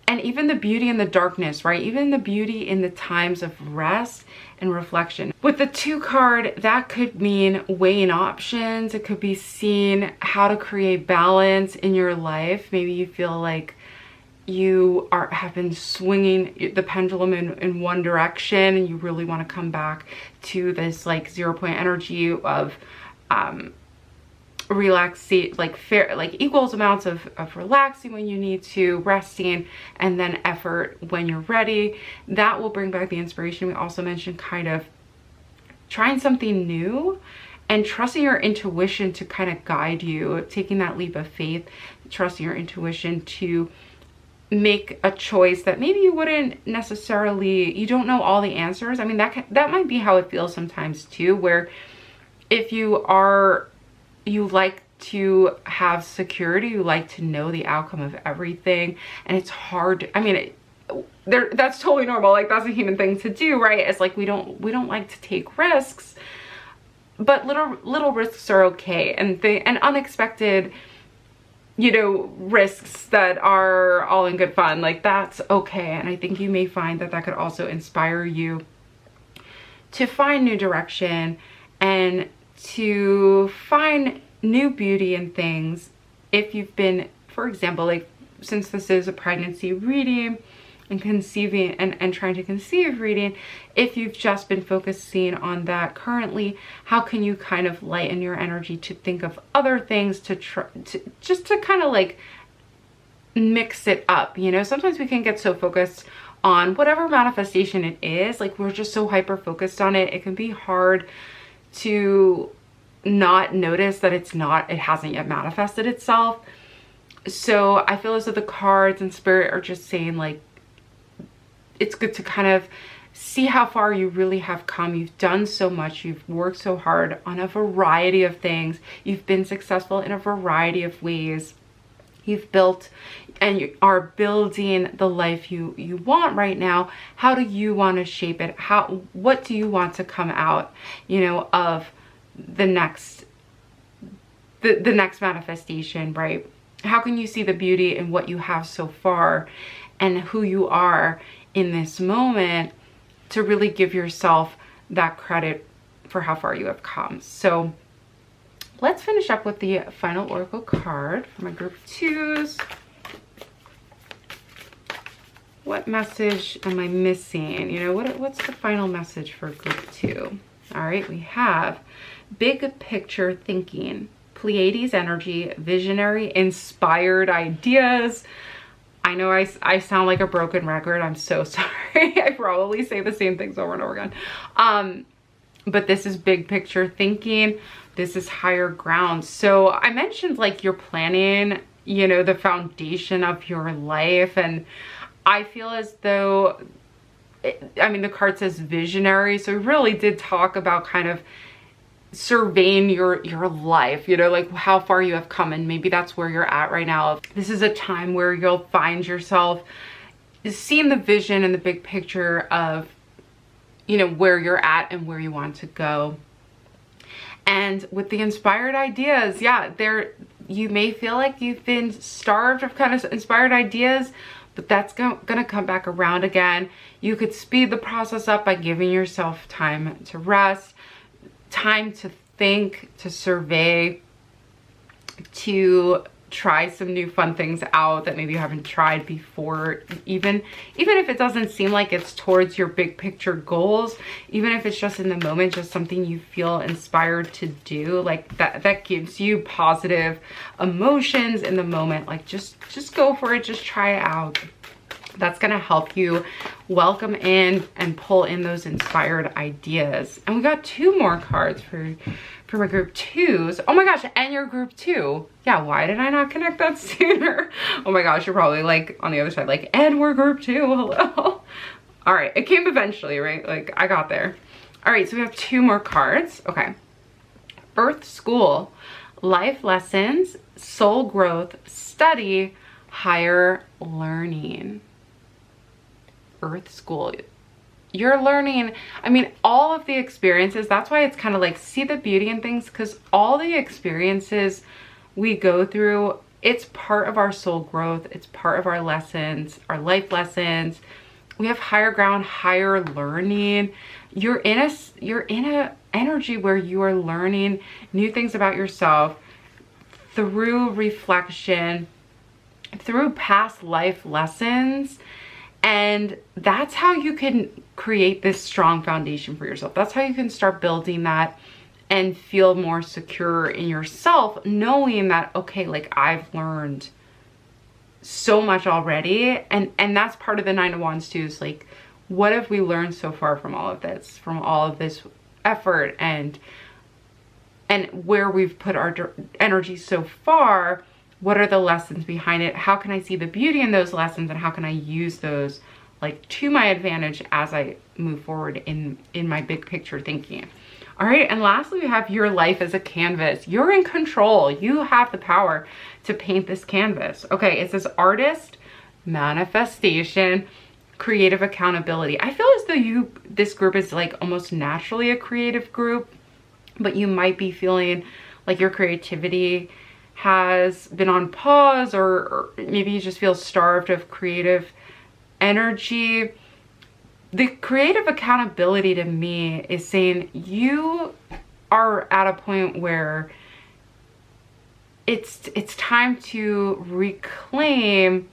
and even the beauty in the darkness, right? Even the beauty in the times of rest and reflection. With the 2 card, that could mean weighing options. It could be seeing how to create balance in your life. Maybe you feel like you have been swinging the pendulum in one direction, and you really want to come back to this like 0 point energy of relaxing, like equals amounts of relaxing when you need to, resting, and then effort when you're ready. That will bring back the inspiration. We also mentioned kind of trying something new and trusting your intuition to kind of guide you, taking that leap of faith, trusting your intuition to make a choice that maybe you wouldn't necessarily, you don't know all the answers. I mean, that might be how it feels sometimes too, where if you like to have security, you like to know the outcome of everything, and it's hard. I mean, that's totally normal. Like, that's a human thing to do, right? It's like we don't like to take risks, but little risks are okay, and unexpected, you know, risks that are all in good fun, like that's okay. And I think you may find that could also inspire you to find new direction and to find new beauty in things. If you've been, for example, like since this is a pregnancy reading and conceiving and trying to conceive reading, if you've just been focusing on that currently, how can you kind of lighten your energy to think of other things, to kind of like mix it up? You know, sometimes we can get so focused on whatever manifestation it is, like we're just so hyper focused on it, it can be hard to not notice that it hasn't yet manifested itself. So I feel as though the cards and spirit are just saying, like, it's good to kind of see how far you really have come. You've done so much. You've worked so hard on a variety of things. You've been successful in a variety of ways. you've built and you are building the life you want right now. How do you want to shape it? What do you want to come out, you know, of the next manifestation, right? How can you see the beauty in what you have so far and who you are in this moment to really give yourself that credit for how far you have come? So let's finish up with the final oracle card for my group 2s. What message am I missing? You know, what's the final message for group 2? All right, we have big picture thinking, Pleiades energy, visionary, inspired ideas. I know I sound like a broken record. I'm so sorry. I probably say the same things over and over again. But this is big picture thinking. This is higher ground. So I mentioned like you're planning, you know, the foundation of your life. And I feel as though, I mean, the card says visionary. So it really did talk about kind of surveying your life, you know, like how far you have come, and maybe that's where you're at right now. This is a time where you'll find yourself seeing the vision and the big picture of, you know, where you're at and where you want to go. And with the inspired ideas, yeah, you may feel like you've been starved of kind of inspired ideas, but that's gonna come back around again. You could speed the process up by giving yourself time to rest, time to think, to survey, to try some new fun things out that maybe you haven't tried before. Even if it doesn't seem like it's towards your big picture goals, even if it's just in the moment, just something you feel inspired to do, like that gives you positive emotions in the moment. Like just go for it, just try it out. That's gonna help you welcome in and pull in those inspired ideas. And we got 2 more cards for my group 2s. Oh my gosh, and your group 2. Yeah, why did I not connect that sooner? Oh my gosh, you're probably like on the other side, like, and we're group 2, hello. All right, it came eventually, right? Like I got there. All right, so we have 2 more cards. Okay. Earth School, life lessons, soul growth, study, higher learning. Earth School, you're learning, I mean, all of the experiences. That's why it's kind of like see the beauty in things, because all the experiences we go through, it's part of our soul growth, it's part of our lessons, our life lessons. We have higher ground, higher learning. You're in a energy where you are learning new things about yourself through reflection, through past life lessons. And that's how you can create this strong foundation for yourself. That's how you can start building that and feel more secure in yourself, knowing that, okay, like I've learned so much already. And that's part of the 9 of Wands too, is like, what have we learned so far from all of this effort and where we've put our energy so far? What are the lessons behind it? How can I see the beauty in those lessons, and how can I use those like to my advantage as I move forward in my big picture thinking? All right, and lastly, we have your life as a canvas. You're in control. You have the power to paint this canvas. Okay, it says artist, manifestation, creative accountability. I feel as though this group is like almost naturally a creative group, but you might be feeling like your creativity has been on pause, or maybe you just feel starved of creative energy. The creative accountability to me is saying you are at a point where it's time to reclaim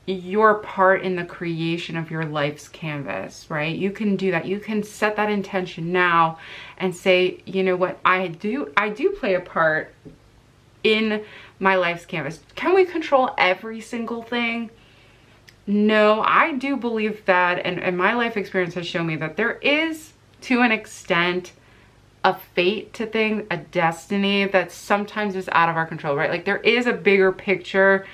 your part in the creation of your life's canvas, right? You can do that. You can set that intention now and say, you know what, I do play a part in my life's canvas. Can we control every single thing? No, I do believe that, and my life experience has shown me that there is, to an extent, a fate to things, a destiny that sometimes is out of our control, right? Like there is a bigger picture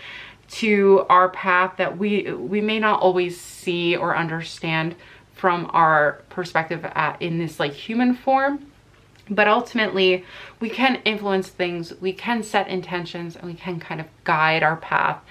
to our path that we may not always see or understand from our perspective in this like human form. But ultimately, we can influence things, we can set intentions, and we can kind of guide our path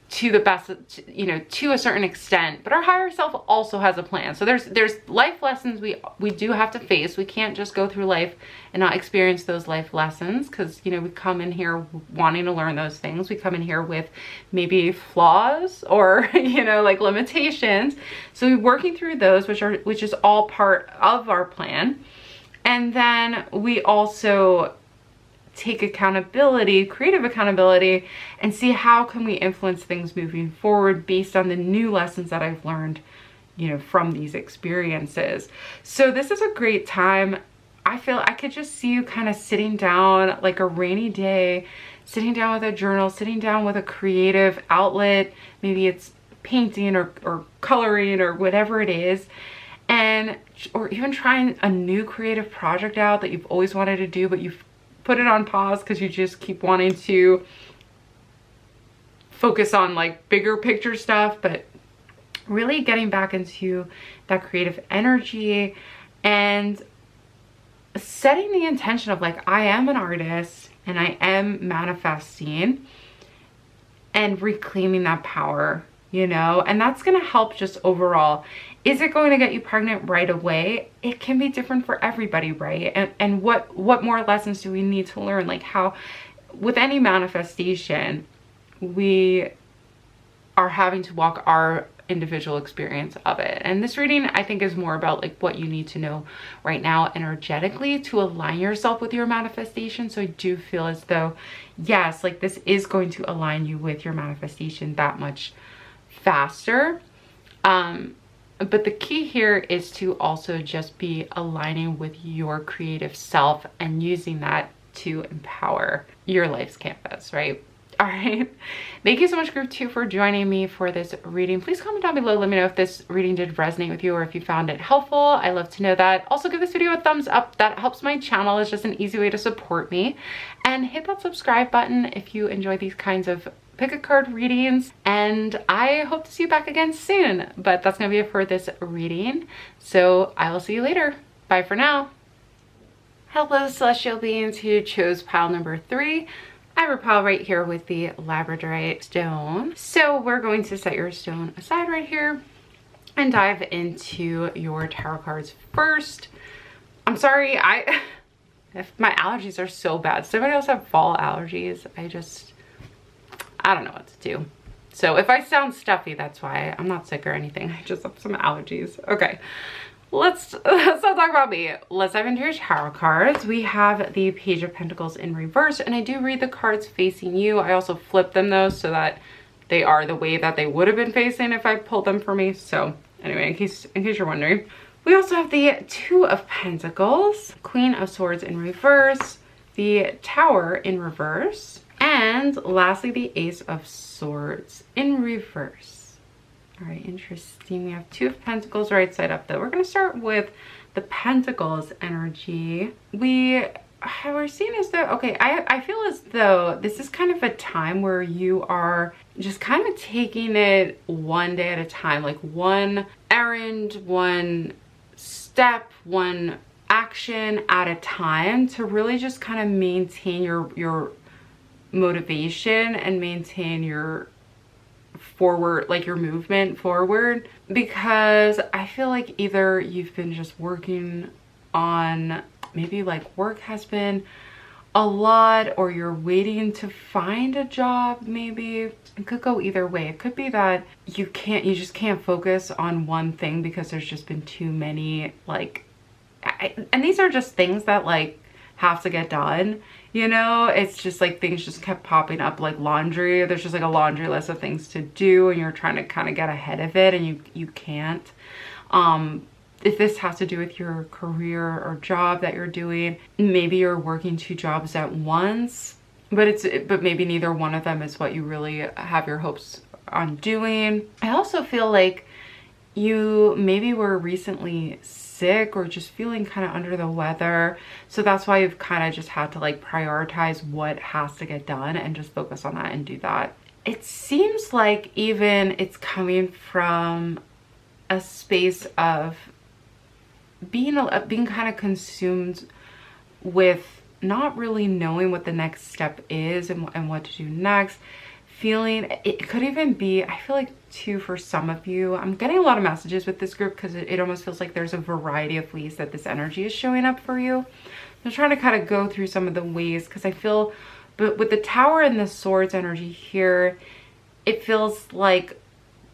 to the best, you know, to a certain extent. But our higher self also has a plan. So there's life lessons we do have to face. We can't just go through life and not experience those life lessons, because, you know, we come in here wanting to learn those things. We come in here with maybe flaws or, you know, like limitations. So we're working through those, which is all part of our plan. And then we also take accountability, creative accountability, and see how can we influence things moving forward based on the new lessons that I've learned, you know, from these experiences. So this is a great time. I feel I could just see you kind of sitting down like a rainy day, sitting down with a journal, sitting down with a creative outlet. Maybe it's painting or coloring or whatever it is. Or even trying a new creative project out that you've always wanted to do, but you've put it on pause because you just keep wanting to focus on like bigger picture stuff. But really getting back into that creative energy and setting the intention of like, I am an artist and I am manifesting, and reclaiming that power, you know. And that's going to help just overall. Is it going to get you pregnant right away? It can be different for everybody, right? And what more lessons do we need to learn? Like how, with any manifestation, we are having to walk our individual experience of it. And this reading, I think, is more about like what you need to know right now energetically to align yourself with your manifestation. So I do feel as though, yes, like this is going to align you with your manifestation that much faster. But the key here is to also just be aligning with your creative self and using that to empower your life's canvas, right? All right. Thank you so much, group 2, for joining me for this reading. Please comment down below. Let me know if this reading did resonate with you or if you found it helpful. I love to know that. Also, give this video a thumbs up. That helps my channel. It's just an easy way to support me. And hit that subscribe button if you enjoy these kinds of pick a card readings, and I hope to see you back again soon. But that's gonna be it for this reading, so I will see you later. Bye for now. Hello, celestial beings who chose pile number 3. I have a pile right here with the Labradorite stone. So we're going to set your stone aside right here and dive into your tarot cards first. I'm sorry, if my allergies are so bad. Does anybody else have fall allergies? I don't know what to do. So if I sound stuffy, that's why. I'm not sick or anything. I just have some allergies. Okay, let's not talk about me. Let's dive into your tarot cards. We have the Page of Pentacles in reverse, and I do read the cards facing you. I also flip them though, so that they are the way that they would have been facing if I pulled them for me. So anyway, in case you're wondering. We also have the Two of Pentacles, Queen of Swords in reverse, the Tower in reverse, and lastly, the Ace of Swords in reverse. All right, interesting. We have Two of Pentacles right side up though. We're going to start with the Pentacles energy. We're seeing as though, okay, I feel as though this is kind of a time where you are just kind of taking it one day at a time, like one errand, one step, one action at a time, to really just kind of maintain your motivation and maintain your forward, like your movement forward. Because I feel like either you've been just working on, maybe like work has been a lot, or you're waiting to find a job. Maybe it could go either way. It could be that you just can't focus on one thing because there's just been too many, like, and these are just things that like have to get done, you know. It's just like things just kept popping up like laundry. There's just like a laundry list of things to do, and you're trying to kind of get ahead of it, and you can't. If this has to do with your career or job that you're doing, maybe you're working 2 jobs at once, but maybe neither one of them is what you really have your hopes on doing. I also feel like you maybe were recently sick or just feeling kind of under the weather, so that's why you've kind of just had to like prioritize what has to get done and just focus on that and do that. It seems like even it's coming from a space of being kind of consumed with not really knowing what the next step is and what to do next. Feeling, it could even be, I feel like too, for some of you, I'm getting a lot of messages with this group because it almost feels like there's a variety of ways that this energy is showing up for you. I'm trying to kind of go through some of the ways, because I feel, but with the Tower and the Swords energy here, it feels like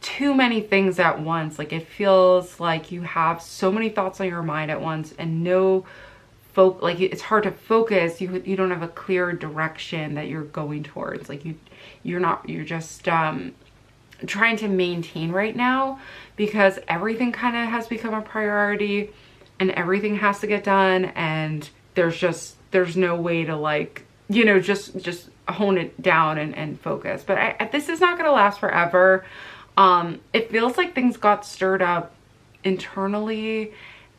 too many things at once. Like it feels like you have so many thoughts on your mind at once and no like it's hard to focus. You don't have a clear direction that you're going towards. Like you're just trying to maintain right now, because everything kind of has become a priority and everything has to get done, and there's no way to, like, you know, just hone it down and focus. But this is not going to last forever. It feels like things got stirred up internally,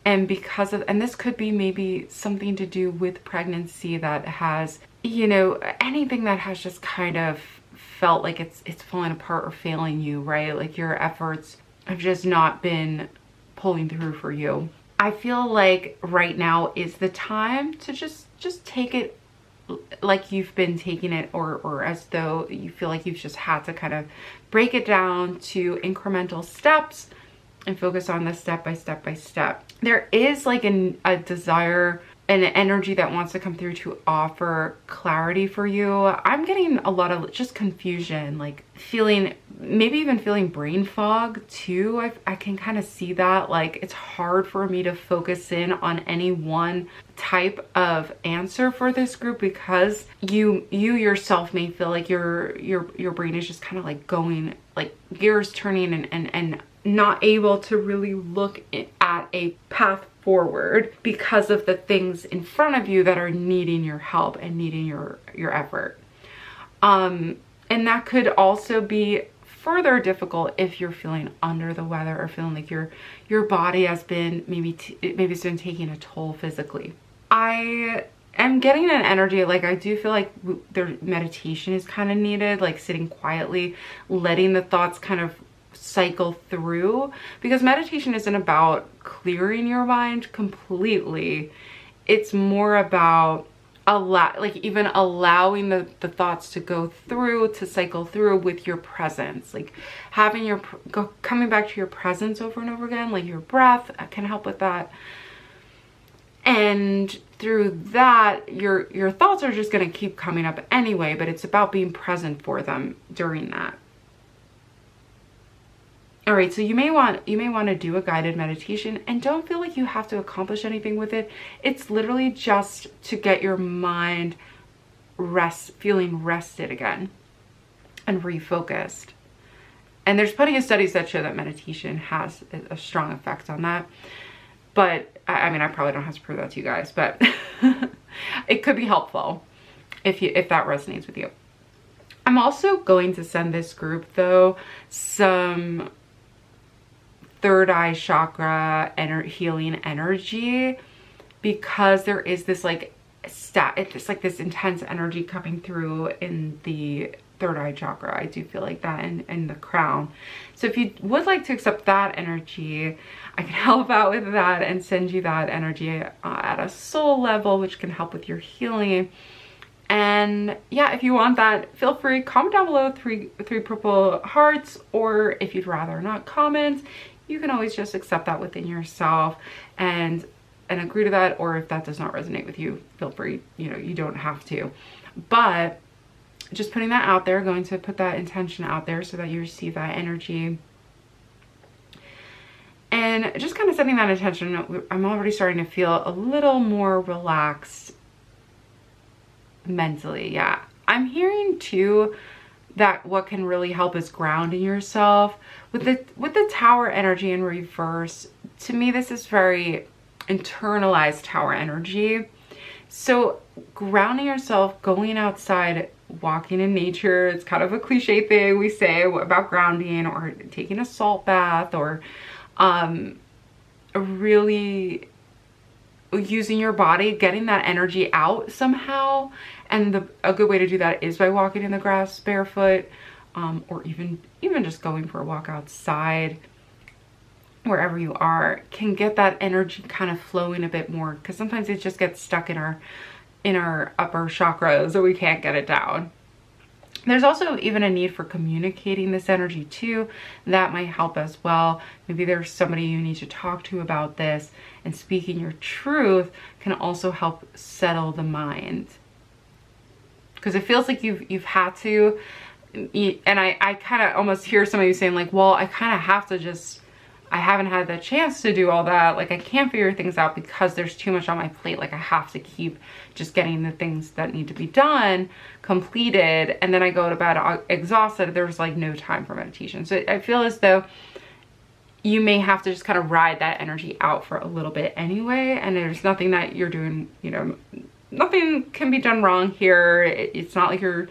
and because of, and this could be maybe something to do with pregnancy that has, you know, anything that has just kind of felt like it's falling apart or failing you, right? Like your efforts have just not been pulling through for you. I feel like right now is the time to just take it like you've been taking it, or as though you feel like you've just had to kind of break it down to incremental steps and focus on the step by step by step. There is like a desire and an energy that wants to come through to offer clarity for you. I'm getting a lot of just confusion, like feeling, maybe even feeling brain fog too. I can kind of see that. Like it's hard for me to focus in on any one type of answer for this group, because you yourself may feel like your brain is just kind of like going, like gears turning and not able to really look at a path forward because of the things in front of you that are needing your help and needing your effort. And that could also be further difficult if you're feeling under the weather or feeling like your body has been maybe it's been taking a toll physically. I am getting an energy, like I do feel like their meditation is kind of needed, like sitting quietly, letting the thoughts kind of cycle through, because meditation isn't about clearing your mind completely. It's more about even allowing the thoughts to go through, to cycle through with your presence, like having coming back to your presence over and over again, like your breath can help with that. And through that, your thoughts are just going to keep coming up anyway, but it's about being present for them during that. All right, so you may want to do a guided meditation, and don't feel like you have to accomplish anything with it. It's literally just to get your mind feeling rested again and refocused. And there's plenty of studies that show that meditation has a strong effect on that. But I mean, I probably don't have to prove that to you guys, but it could be helpful if that resonates with you. I'm also going to send this group though some third eye chakra healing energy, because there is this like it's like this intense energy coming through in the third eye chakra. I do feel like that in the crown. So if you would like to accept that energy, I can help out with that and send you that energy at a soul level, which can help with your healing. And yeah, if you want that, feel free, comment down below three purple hearts, or if you'd rather not comment, you can always just accept that within yourself and agree to that. Or if that does not resonate with you, feel free, you don't have to. But just putting that out there, going to put that intention out there so that you receive that energy. And just kind of setting that intention, I'm already starting to feel a little more relaxed mentally. Yeah, I'm hearing too that what can really help is grounding yourself with the tower energy in reverse. To me, this is very internalized tower energy. So grounding yourself, going outside, walking in nature, it's kind of a cliche thing we say about grounding, or taking a salt bath, or really using your body, getting that energy out somehow. And a good way to do that is by walking in the grass barefoot, or even just going for a walk outside. wherever you are, can get that energy kind of flowing a bit more, because sometimes it just gets stuck in our upper chakras, so we can't get it down. There's also even a need for communicating this energy too. That might help as well. Maybe there's somebody you need to talk to about this, and speaking your truth can also help settle the mind, because it feels like you've had to, and I kind of almost hear some of you saying like, well, I kind of have to just, I haven't had the chance to do all that. Like, I can't figure things out because there's too much on my plate. Like, I have to keep just getting the things that need to be done completed, and then I go to bed exhausted. There's like no time for meditation. So I feel as though you may have to just kind of ride that energy out for a little bit anyway. And there's nothing that you're doing, you know, nothing can be done wrong here. It's not like you're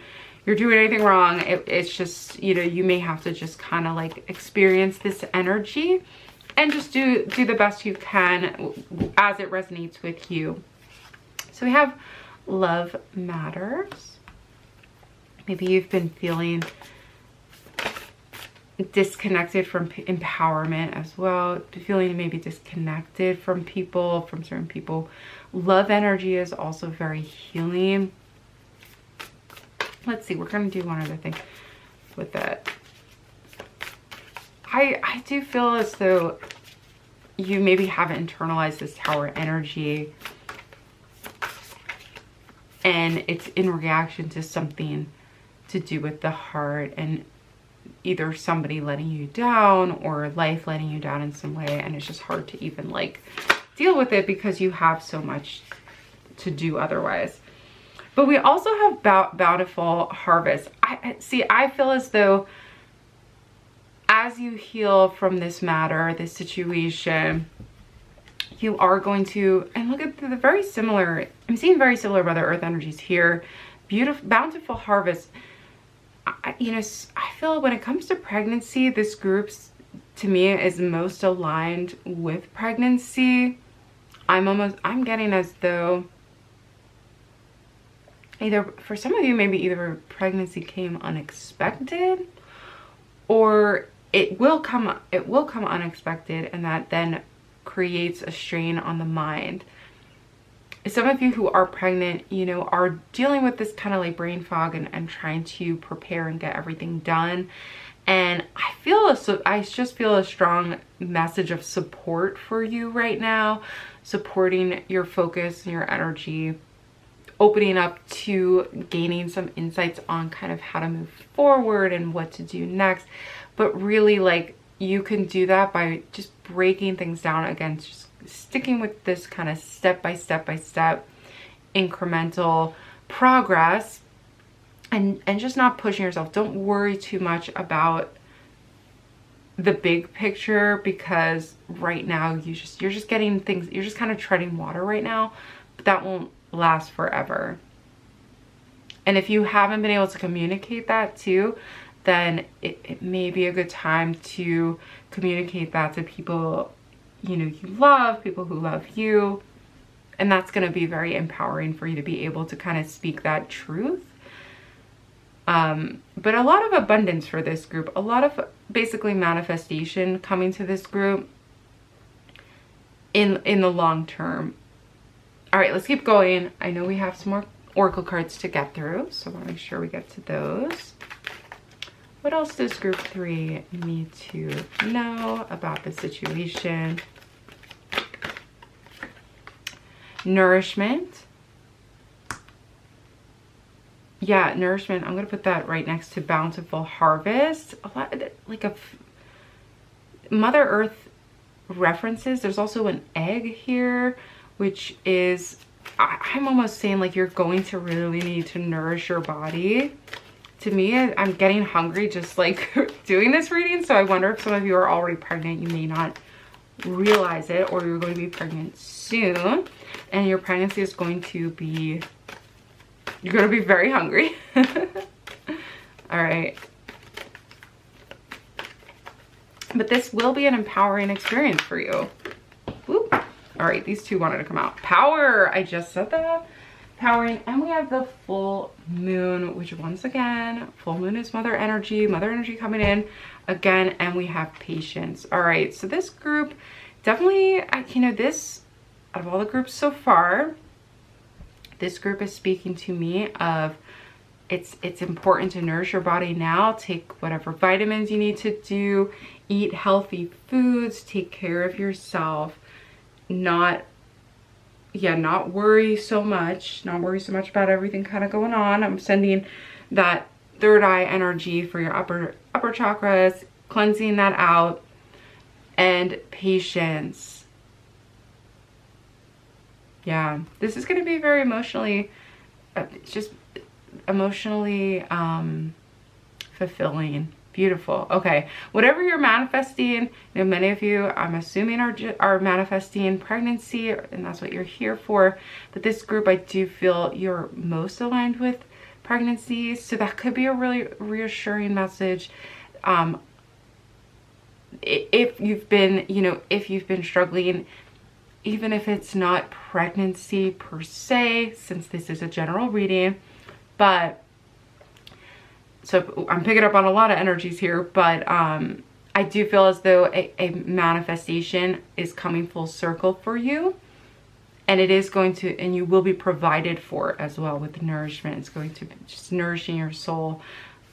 doing anything wrong. It's just, you know, you may have to just kind of like experience this energy and just do the best you can as it resonates with you. So we have love matters. Maybe you've been feeling disconnected from empowerment as well, feeling maybe disconnected from people, from certain people. Love energy is also very healing. Let's see, we're going to do one other thing with that. I do feel as though you maybe haven't internalized this Tower energy, and it's in reaction to something to do with the heart, and either somebody letting you down or life letting you down in some way, and it's just hard to even like deal with it because you have so much to do otherwise. But we also have bountiful harvest. I feel as though as you heal from this matter, this situation, you are going to, and look at the very similar, I'm seeing very similar Mother Earth energies here. Beautiful, bountiful harvest. You know, I feel when it comes to pregnancy, this group to me is most aligned with pregnancy. I'm getting as though either, for some of you, maybe either pregnancy came unexpected, or it will come unexpected, and that then creates a strain on the mind. Some of you who are pregnant, you know, are dealing with this kind of like brain fog and trying to prepare and get everything done. And I just feel a strong message of support for you right now, supporting your focus and your energy, opening up to gaining some insights on kind of how to move forward and what to do next. But really, like, you can do that by just breaking things down again, just sticking with this kind of step by step incremental progress, and just not pushing yourself. Don't worry too much about the big picture, because right now you're just getting things, you're just kind of treading water right now, but that won't last forever. And if you haven't been able to communicate that too, then it may be a good time to communicate that to people, you know, you love, people who love you. And that's going to be very empowering for you to be able to kind of speak that truth. But a lot of abundance for this group, a lot of basically manifestation coming to this group in the long term. All right, let's keep going. I know we have some more oracle cards to get through, so I want to make sure we get to those. What else does group 3 need to know about the situation? Nourishment. Yeah, nourishment. I'm going to put that right next to bountiful harvest. A lot of like a Mother Earth references. There's also an egg here, which is, I'm almost saying like you're going to really need to nourish your body. To me, I'm getting hungry just like doing this reading. So I wonder if some of you are already pregnant. You may not realize it, or you're going to be pregnant soon, and your pregnancy is going to be, you're going to be very hungry. All right. But this will be an empowering experience for you. Whoop. All right, these two wanted to come out. Power. I just said that. powering, and we have the full moon, which once again, full moon is mother energy coming in again, and we have patience. All right, so this group definitely, you know, this, out of all the groups so far, this group is speaking to me of it's important to nourish your body now. Take whatever vitamins you need to do, eat healthy foods, take care of yourself, not worry so much about everything kind of going on. I'm sending that third eye energy for your upper chakras, cleansing that out, and patience. Yeah, this is going to be very emotionally, just emotionally fulfilling. Beautiful. Okay, whatever you're manifesting, you know, many of you, I'm assuming, are manifesting pregnancy, and that's what you're here for. But this group, I do feel you're most aligned with pregnancy, so that could be a really reassuring message. If you've been, you know, if you've been struggling, even if it's not pregnancy per se, since this is a general reading, but so I'm picking up on a lot of energies here, but I do feel as though a manifestation is coming full circle for you, and it is going to, and you will be provided for as well with the nourishment. It's going to be just nourishing your soul.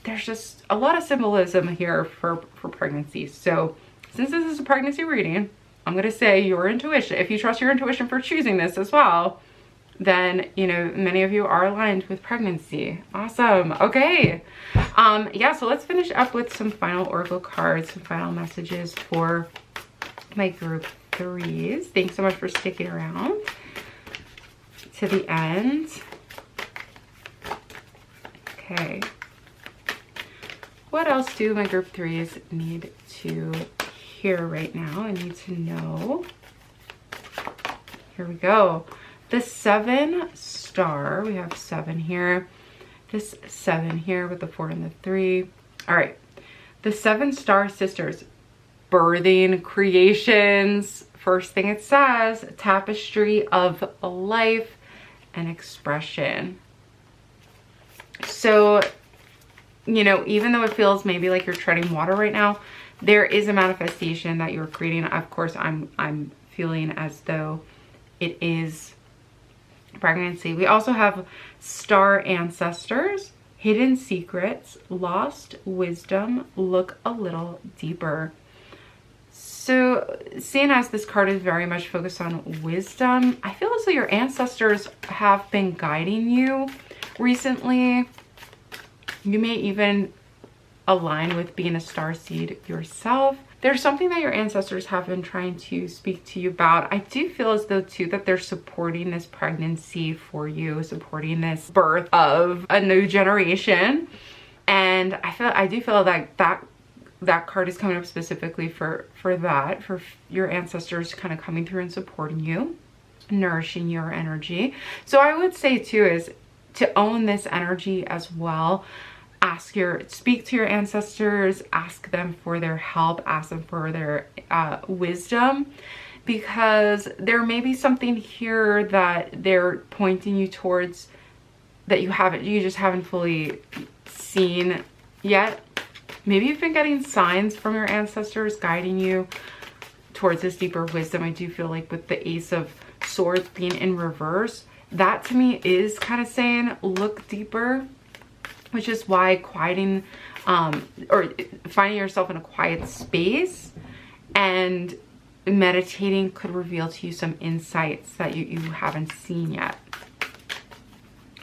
There's just a lot of symbolism here for pregnancy. So since this is a pregnancy reading, I'm going to say your intuition, if you trust your intuition for choosing this as well, then, you know, many of you are aligned with pregnancy. Awesome. Okay. Yeah, so let's finish up with some final oracle cards, some final messages for my group 3s. Thanks so much for sticking around to the end. Okay. What else do my group 3s need to hear right now? I need to know. Here we go. The 7 star, we have 7 here. This 7 here with the 4 and the 3. All right, the 7 star sisters, birthing creations. First thing it says, tapestry of life and expression. So, you know, even though it feels maybe like you're treading water right now, there is a manifestation that you're creating. Of course, I'm feeling as though it is pregnancy. We also have star ancestors, hidden secrets, lost wisdom, look a little deeper. So seeing as this card is very much focused on wisdom, I feel as though your ancestors have been guiding you recently. You may even align with being a star seed yourself. There's something that your ancestors have been trying to speak to you about. I do feel as though too that they're supporting this pregnancy for you, supporting this birth of a new generation. And I do feel like that card is coming up specifically for that, for your ancestors kind of coming through and supporting you, nourishing your energy. So I would say too is to own this energy as well. Speak to your ancestors, ask them for their help, ask them for their wisdom, because there may be something here that they're pointing you towards that you just haven't fully seen yet. Maybe you've been getting signs from your ancestors guiding you towards this deeper wisdom. I do feel like with the Ace of Swords being in reverse, that to me is kind of saying look deeper, which is why quieting or finding yourself in a quiet space and meditating could reveal to you some insights that you haven't seen yet.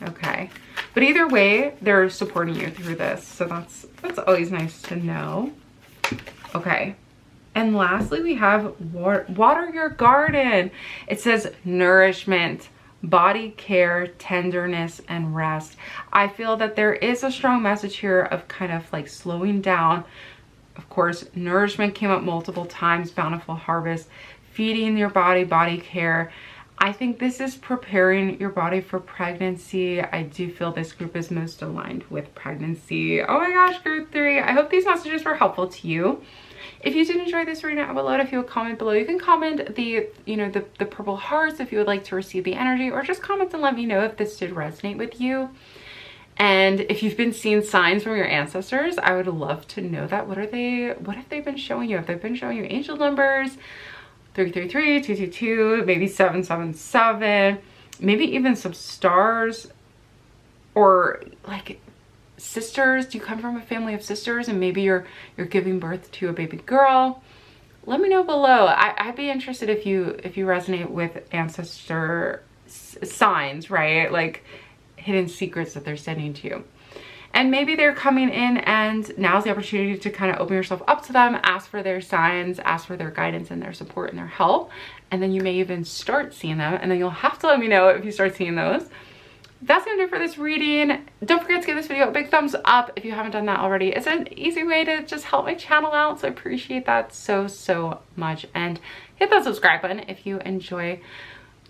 Okay, but either way, they're supporting you through this, so that's always nice to know. Okay, and lastly, we have water your garden. It says nourishment, body care, tenderness, and rest. I feel that there is a strong message here of kind of like slowing down. Of course, nourishment came up multiple times, bountiful harvest, feeding your body care. I think this is preparing your body for pregnancy. I do feel this group is most aligned with pregnancy. Oh my gosh, group 3. I hope these messages were helpful to you. If you did enjoy this reading, I would love it if you would comment below. You can comment the, you know, the purple hearts if you would like to receive the energy, or just comment and let me know if this did resonate with you. And if you've been seeing signs from your ancestors, I would love to know that. What have they been showing you? If they've been showing you angel numbers, 333, 222, maybe 777, maybe even some stars, or like sisters. Do you come from a family of sisters and maybe you're giving birth to a baby girl? Let me know below. I'd be interested if you resonate with ancestor signs, right? Like hidden secrets that they're sending to you. And maybe they're coming in and now's the opportunity to kind of open yourself up to them, ask for their signs, ask for their guidance and their support and their help. And then you may even start seeing them, and then you'll have to let me know if you start seeing those. That's gonna do it for this reading. Don't forget to give this video a big thumbs up if you haven't done that already. It's an easy way to just help my channel out, so I appreciate that so much. And hit that subscribe button if you enjoy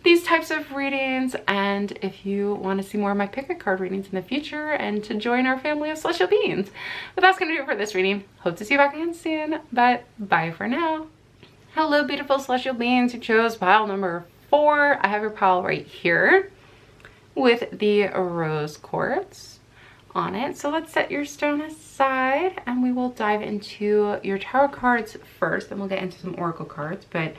these types of readings, and if you want to see more of my pick a card readings in the future and to join our family of celestial beings. But that's gonna do it for this reading. Hope to see you back again soon, but bye for now. Hello beautiful celestial beings who chose pile number 4. I have your pile right here with the rose quartz on it. So let's set your stone aside and we will dive into your tarot cards first, then we'll get into some oracle cards. But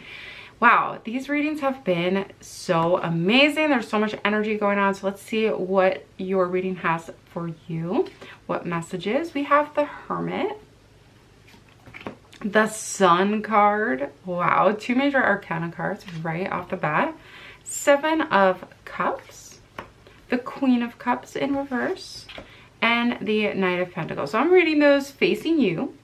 wow, these readings have been so amazing. There's so much energy going on. So let's see what your reading has for you. What messages? We have the Hermit, the Sun card. Wow, 2 major arcana cards right off the bat. 7 of Cups, the Queen of Cups in reverse, and the Knight of Pentacles. So I'm reading those facing you,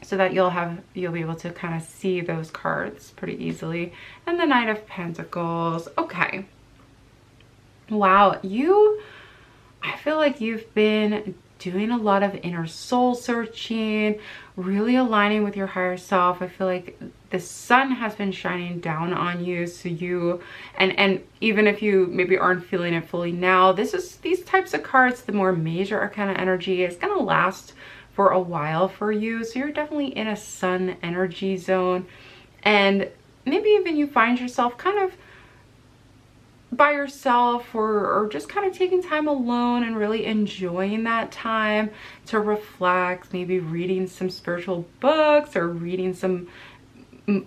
so that you'll be able to kind of see those cards pretty easily. And the Knight of Pentacles. Okay. Wow, I feel like you've been doing a lot of inner soul searching, really aligning with your higher self. I feel like the sun has been shining down on you, so you, and even if you maybe aren't feeling it fully now, these types of cards, the more major arcana energy, is gonna last for a while for you. So you're definitely in a sun energy zone, and maybe even you find yourself kind of by yourself, or just kind of taking time alone and really enjoying that time to reflect, maybe reading some spiritual books or reading some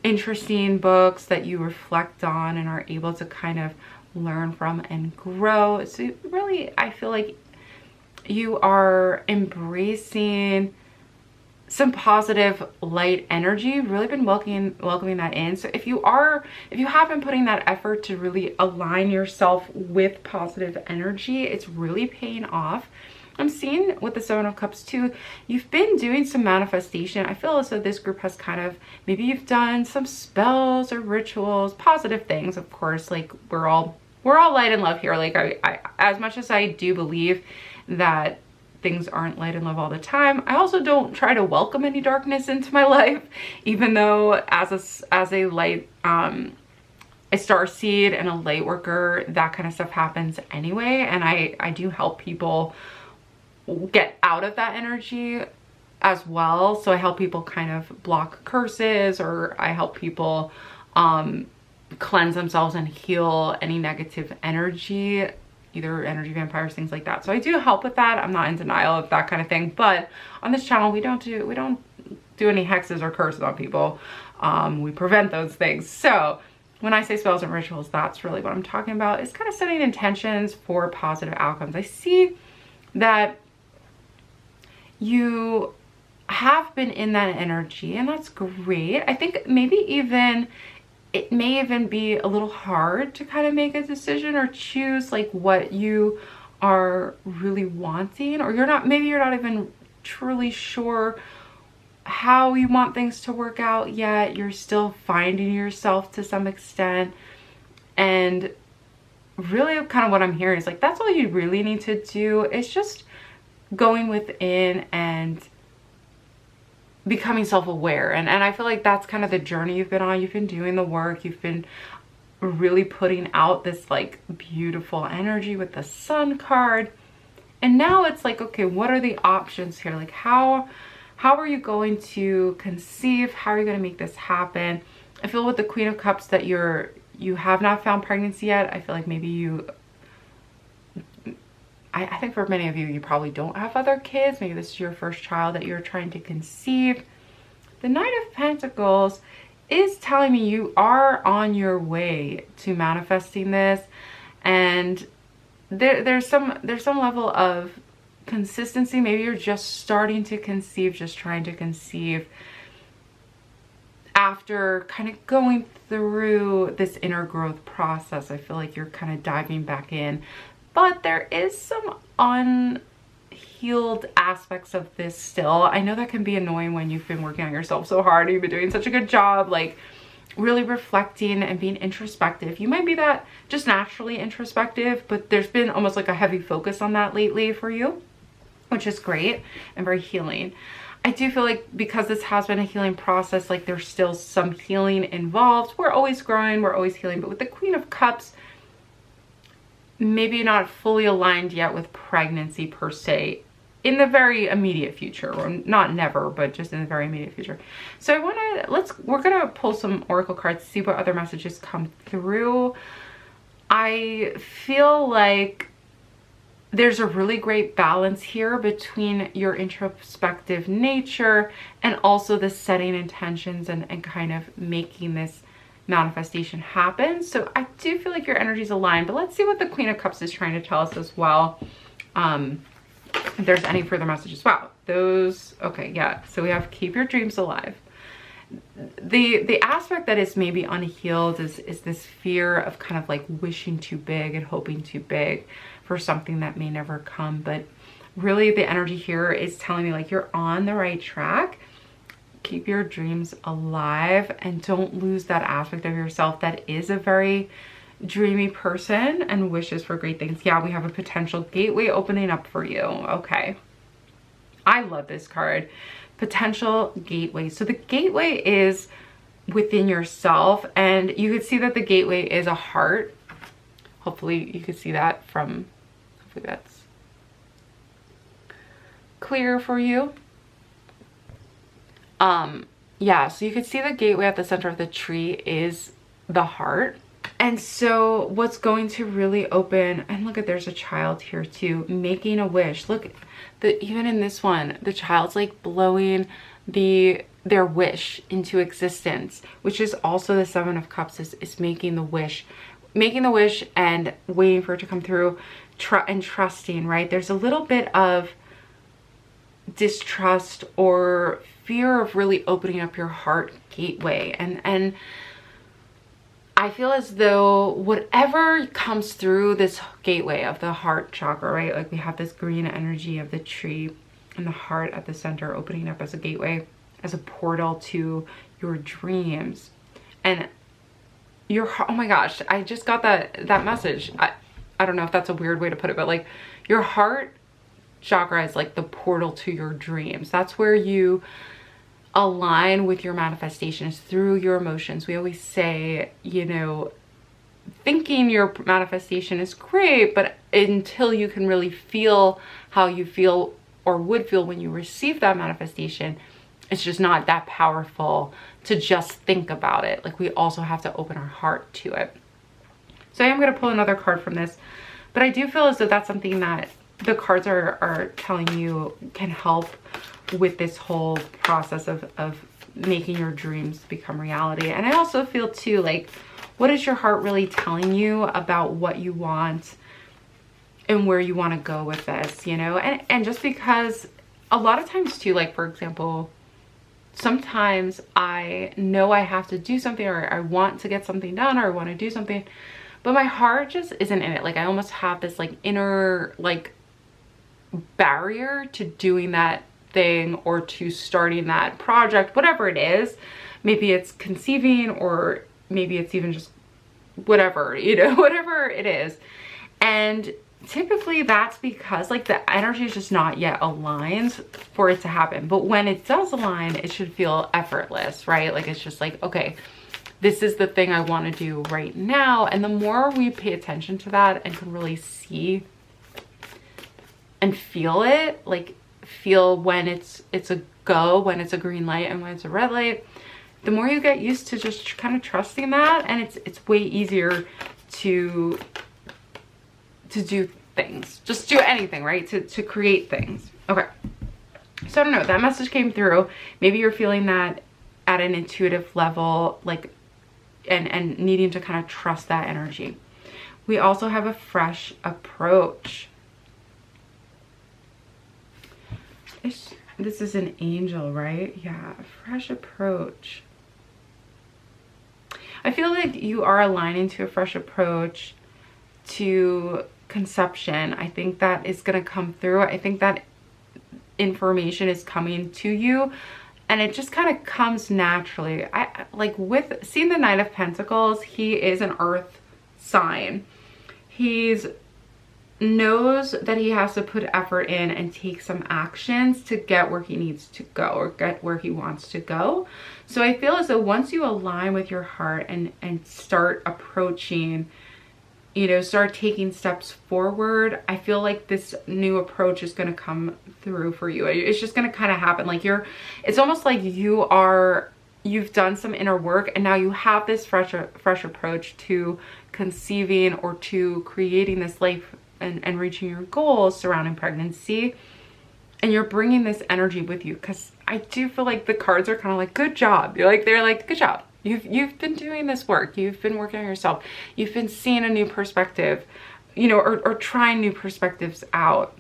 interesting books that you reflect on and are able to kind of learn from and grow. So really, I feel like you are embracing some positive light energy, really been welcoming that in. So if you have been putting that effort to really align yourself with positive energy, it's really paying off. I'm seeing with the 7 of Cups too, you've been doing some manifestation. I feel as though this group has kind of, maybe you've done some spells or rituals, positive things, of course. Like we're all light and love here. Like I as much as I do believe that things aren't light and love all the time, I also don't try to welcome any darkness into my life, even though as a light a star seed and a light worker, that kind of stuff happens anyway. And I do help people get out of that energy as well. So I help people kind of block curses, or I help people cleanse themselves and heal any negative energy, either energy vampires, things like that. So I do help with that. I'm not in denial of that kind of thing, but on this channel we don't do any hexes or curses on people. We prevent those things. So when I say spells and rituals, that's really what I'm talking about. It's kind of setting intentions for positive outcomes. I see that you have been in that energy, and that's great. I think maybe even it may even be a little hard to kind of make a decision or choose like what you are really wanting, or maybe you're not even truly sure how you want things to work out yet. You're still finding yourself to some extent, and really kind of what I'm hearing is like that's all you really need to do is just going within and becoming self-aware. And I feel like that's kind of the journey you've been on. You've been doing the work, you've been really putting out this like beautiful energy with the Sun card, and now it's like, okay, what are the options here? Like how How are you going to conceive? How are you going to make this happen? I feel with the Queen of Cups that you have not found pregnancy yet. I feel like maybe you, I think for many of you, you probably don't have other kids. Maybe this is your first child that you're trying to conceive. The Knight of Pentacles is telling me you are on your way to manifesting this, and there's some level of consistency. Maybe you're just starting to conceive, just trying to conceive after kind of going through this inner growth process. I feel like you're kind of diving back in, but there is some unhealed aspects of this still. I know that can be annoying when you've been working on yourself so hard and you've been doing such a good job, like really reflecting and being introspective. You might be that just naturally introspective, but there's been almost like a heavy focus on that lately for you, which is great and very healing. I do feel like because this has been a healing process, like there's still some healing involved. We're always growing, we're always healing, but with the Queen of Cups, maybe not fully aligned yet with pregnancy per se in the very immediate future, or not never, but just in the very immediate future. So we're gonna pull some oracle cards, see what other messages come through. I feel like there's a really great balance here between your introspective nature and also the setting intentions and kind of making this manifestation happen. So I do feel like your energy is aligned, but let's see what the Queen of Cups is trying to tell us as well. If there's any further messages. Wow, those, okay, yeah. So we have keep your dreams alive. The aspect that is maybe unhealed is this fear of kind of like wishing too big and hoping too big for something that may never come. But really the energy here is telling me like you're on the right track. Keep your dreams alive and don't lose that aspect of yourself that is a very dreamy person and wishes for great things. Yeah, we have a potential gateway opening up for you. Okay, I love this card. Potential gateway. So the gateway is within yourself, and you could see that the gateway is a heart. Hopefully you could see that from, hopefully that's clear for you. Yeah, so you could see the gateway at the center of the tree is the heart. And so what's going to really open, and look at, there's a child here too, making a wish. Look, even in this one, the child's like blowing their wish into existence, which is also the Seven of Cups is making the wish and waiting for it to come through, and trusting, right? There's a little bit of distrust or fear of really opening up your heart gateway, and I feel as though whatever comes through this gateway of the heart chakra, right? Like we have this green energy of the tree and the heart at the center opening up as a gateway, as a portal to your dreams. And oh my gosh, I just got that message. I don't know if that's a weird way to put it, but like your heart chakra is like the portal to your dreams. That's where you align with your manifestations through your emotions. We always say, you know, thinking your manifestation is great, but until you can really feel how you feel or would feel when you receive that manifestation, it's just not that powerful to just think about it. Like we also have to open our heart to it. So I am going to pull another card from this, but I do feel as though that's something that the cards are telling you can help with this whole process of making your dreams become reality. And I also feel too, like, what is your heart really telling you about what you want and where you want to go with this, you know? And just because a lot of times too, like for example, sometimes I know I have to do something, or I want to get something done, or I want to do something, but my heart just isn't in it. Like I almost have this like inner like barrier to doing that thing or to starting that project, whatever it is. Maybe it's conceiving, or maybe it's even just whatever, you know, whatever it is. And typically that's because like the energy is just not yet aligned for it to happen. But when it does align, it should feel effortless, right? Like it's just like, okay, this is the thing I want to do right now. And the more we pay attention to that and can really see and feel it, like feel when it's a go, when it's a green light, and when it's a red light, the more you get used to just kind of trusting that, and it's way easier to do things, just do anything, right? To create things. Okay. So I don't know, that message came through. Maybe you're feeling that at an intuitive level, like, and needing to kind of trust that energy. We also have a fresh approach. This is an angel, right? Yeah, fresh approach. I feel like you are aligning to a fresh approach to conception. I think that is going to come through. I think that information is coming to you, and it just kind of comes naturally. I like with seeing the Knight of Pentacles, he is an earth sign. He's knows that he has to put effort in and take some actions to get where he needs to go, or get where he wants to go. So I feel as though once you align with your heart and start approaching, you know, start taking steps forward, I feel like this new approach is going to come through for you. It's just going to kind of happen. Like it's almost like you've done some inner work, and now you have this fresh approach to conceiving or to creating this life and reaching your goals surrounding pregnancy. And you're bringing this energy with you, because I do feel like the cards are kind of like, good job. They're like, good job. You've been doing this work. You've been working on yourself. You've been seeing a new perspective, you know, or trying new perspectives out.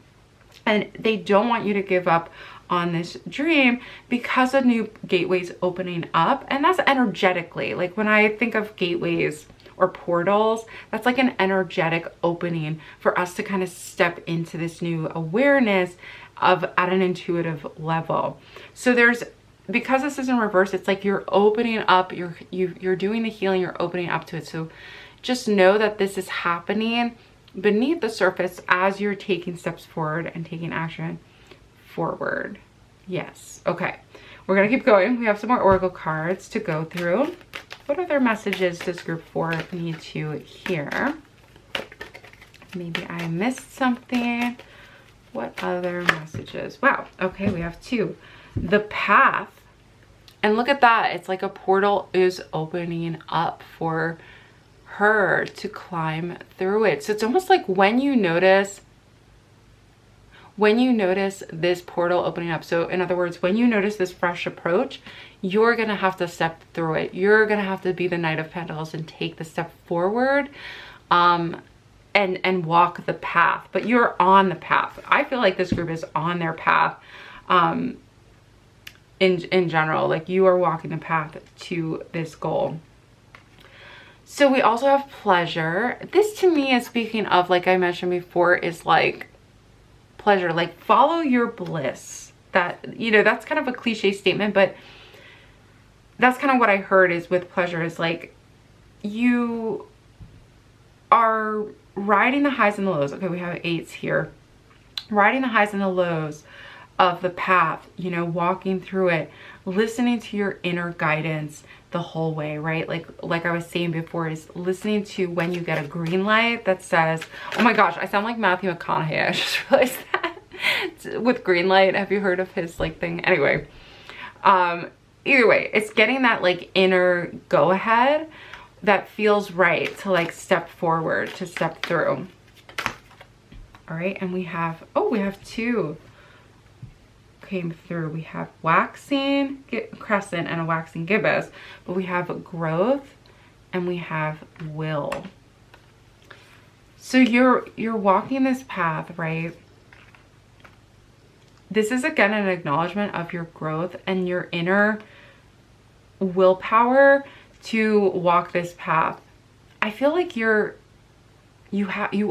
And they don't want you to give up on this dream, because a new gateway's opening up. And that's energetically. Like when I think of gateways or portals, that's like an energetic opening for us to kind of step into this new awareness at an intuitive level. So because this is in reverse, it's like you're opening up, you're doing the healing, you're opening up to it. So just know that this is happening beneath the surface as you're taking steps forward and taking action forward. Yes. Okay. We're going to keep going. We have some more oracle cards to go through. What other messages does group 4 need to hear? Maybe I missed something. What other messages? Wow. Okay, we have 2. The path. And look at that. It's like a portal is opening up for her to climb through it. So it's almost like when you notice this portal opening up. So in other words, when you notice this fresh approach, you're going to have to step through it. You're going to have to be the Knight of Pentacles and take the step forward, and walk the path. But you're on the path. I feel like this group is on their path. In general, like you are walking the path to this goal. So we also have pleasure. This to me is, speaking of, like I mentioned before, is like pleasure, like follow your bliss. That, you know, that's kind of a cliche statement, but that's kind of what I heard is with pleasure is like you are riding the highs and the lows. Okay, we have 8s here. Riding the highs and the lows of the path, you know, walking through it, listening to your inner guidance the whole way, right? Like I was saying before, is listening to when you get a green light that says, oh my gosh, I sound like Matthew McConaughey. I just realized that with green light. Have you heard of his like thing? Anyway, either way, it's getting that like inner go ahead that feels right to like step forward, to step through. All right. And we have 2 came through. We have waxing crescent and a waxing gibbous, but we have growth and we have will. So you're walking this path, right? This is again an acknowledgement of your growth and your inner willpower to walk this path. I feel like you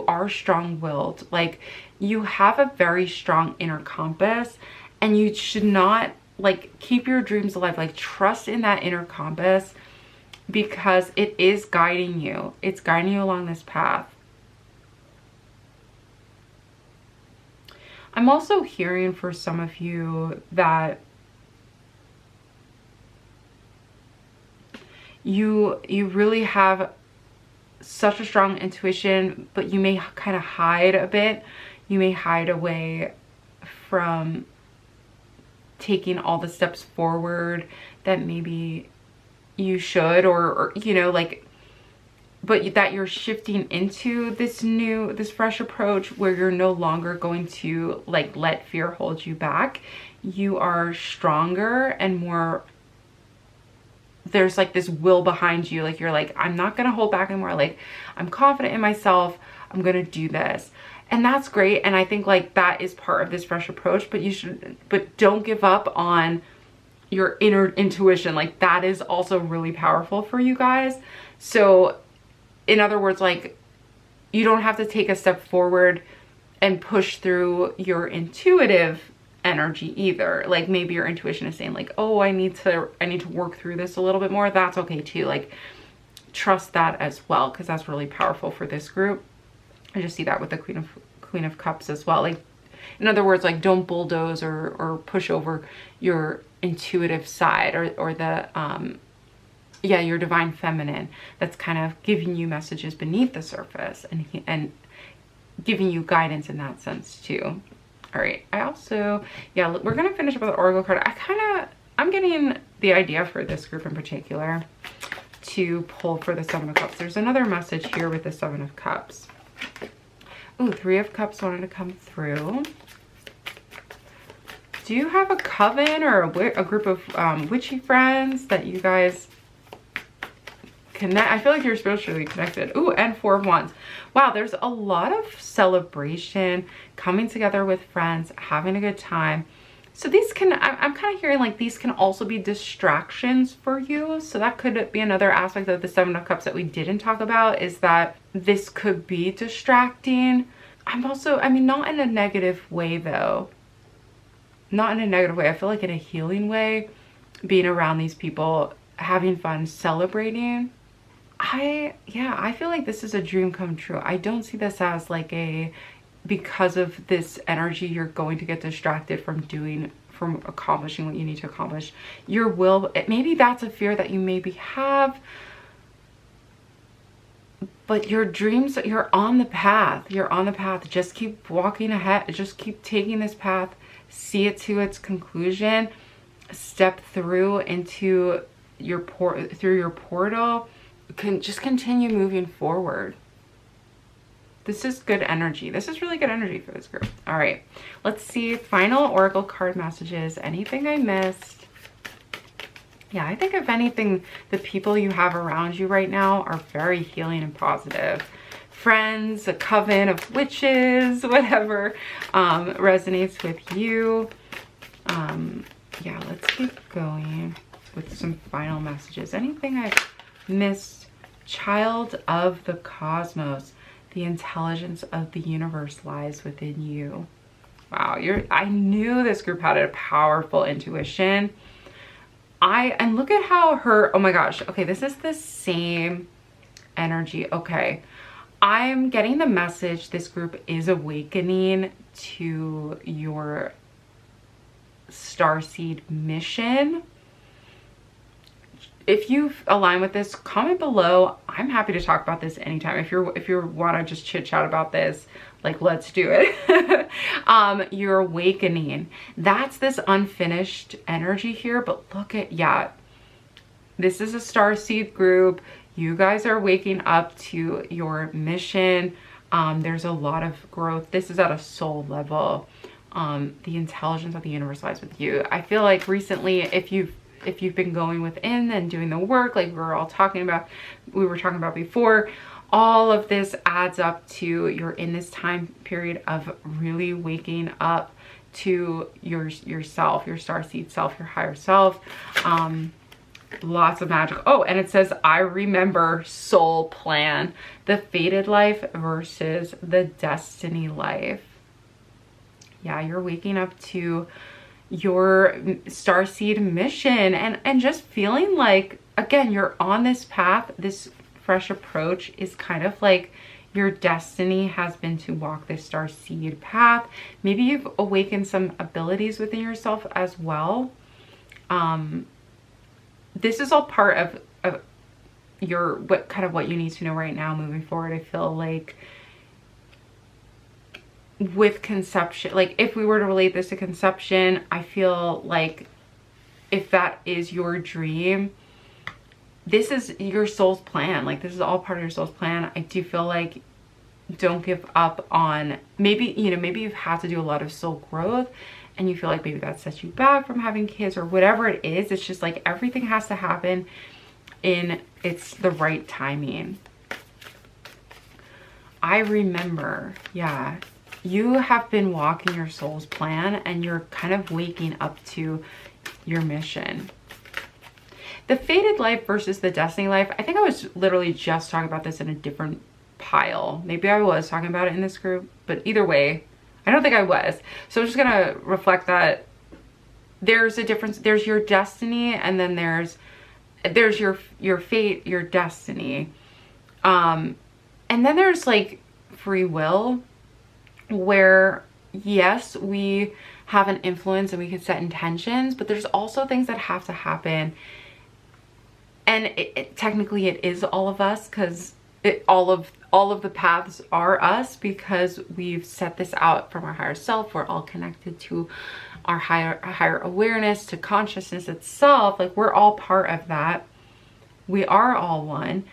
are strong-willed. Like you have a very strong inner compass, and you should not like keep your dreams alive. Like trust in that inner compass, because it is guiding you. It's guiding you along this path. I'm also hearing for some of you that you really have such a strong intuition, but you may kind of hide a bit. You may hide away from taking all the steps forward that maybe you should, or you know, like, but that you're shifting into this fresh approach where you're no longer going to like let fear hold you back. You are stronger and more, there's like this will behind you. Like you're like, I'm not gonna hold back anymore. Like I'm confident in myself. I'm gonna do this. And that's great. And I think like that is part of this fresh approach, but don't give up on your inner intuition. Like that is also really powerful for you guys. So in other words, like you don't have to take a step forward and push through your intuitive energy either. Like maybe your intuition is saying like, oh, I need to work through this a little bit more. That's okay too. Like trust that as well, because that's really powerful for this group. I just see that with the Queen of Cups as well. Like in other words, like don't bulldoze or push over your intuitive side or the yeah, your divine feminine that's kind of giving you messages beneath the surface and giving you guidance in that sense too. All right, I also, yeah, we're gonna finish up with the Oracle card. I'm getting the idea for this group in particular to pull for the Seven of Cups. There's another message here with the Seven of Cups. Ooh, Three of Cups wanted to come through. Do you have a coven or a group of witchy friends that you guys connect? I feel like you're spiritually connected. Ooh, and Four of Wands. Wow, there's a lot of celebration, coming together with friends, having a good time. So these can, I'm kind of hearing like these can also be distractions for you. So that could be another aspect of the Seven of Cups that we didn't talk about, is that this could be distracting. I'm also, I mean, not in a negative way though. Not in a negative way. I feel like in a healing way, being around these people, having fun, celebrating. I feel like this is a dream come true. I don't see this as like because of this energy, you're going to get distracted from accomplishing what you need to accomplish. Your will, maybe that's a fear that you maybe have, but your dreams, you're on the path. You're on the path. Just keep walking ahead. Just keep taking this path. See it to its conclusion. Step through into your portal. Just continue moving forward. This is good energy. This is really good energy for this group. All right, let's see final Oracle card messages. Anything I missed? Yeah, I think if anything, the people you have around you right now are very healing and positive. Friends, a coven of witches, whatever resonates with you. Yeah, let's keep going with some final messages. Anything I missed? Child of the cosmos. The intelligence of the universe lies within you. Wow, I knew this group had a powerful intuition. And look at how oh my gosh, okay, this is the same energy. Okay, I'm getting the message this group is awakening to your starseed mission. If you align with this, comment below. I'm happy to talk about this anytime. If you want to just chit chat about this, like, let's do it. You're awakening. That's this unfinished energy here, but look at, yeah, this is a starseed group. You guys are waking up to your mission. There's a lot of growth. This is at a soul level. The intelligence of the universe lies with you. I feel like recently, if you've been going within and doing the work, like we were talking about before, all of this adds up to you're in this time period of really waking up to yourself, your starseed self, your higher self. Lots of magic. Oh, and it says, I remember soul plan, the fated life versus the destiny life. Yeah, you're waking up to your starseed mission and just feeling like, again, you're on this path. This fresh approach is kind of like your destiny has been to walk this starseed path. Maybe you've awakened some abilities within yourself as well. This is all part of what you need to know right now moving forward. I feel like with conception, like if we were to relate this to conception, I feel like if that is your dream, this is your soul's plan. Like this is all part of your soul's plan. I do feel like don't give up on, maybe, you know, maybe you've had to do a lot of soul growth and you feel like maybe that sets you back from having kids or whatever it is. It's just like everything has to happen in it's the right timing. I remember, yeah, you have been walking your soul's plan and you're kind of waking up to your mission. The fated life versus the destiny life. I think I was literally just talking about this in a different pile. Maybe I was talking about it in this group, but either way, I don't think I was. So I'm just gonna reflect that there's a difference. There's your destiny, and then there's your fate, your destiny. And then there's like free will, where yes, we have an influence and we can set intentions, but there's also things that have to happen. And technically it is all of us, because all of the paths are us, because we've set this out from our higher self. We're all connected to our higher awareness, to consciousness itself. Like we're all part of that. We are all one.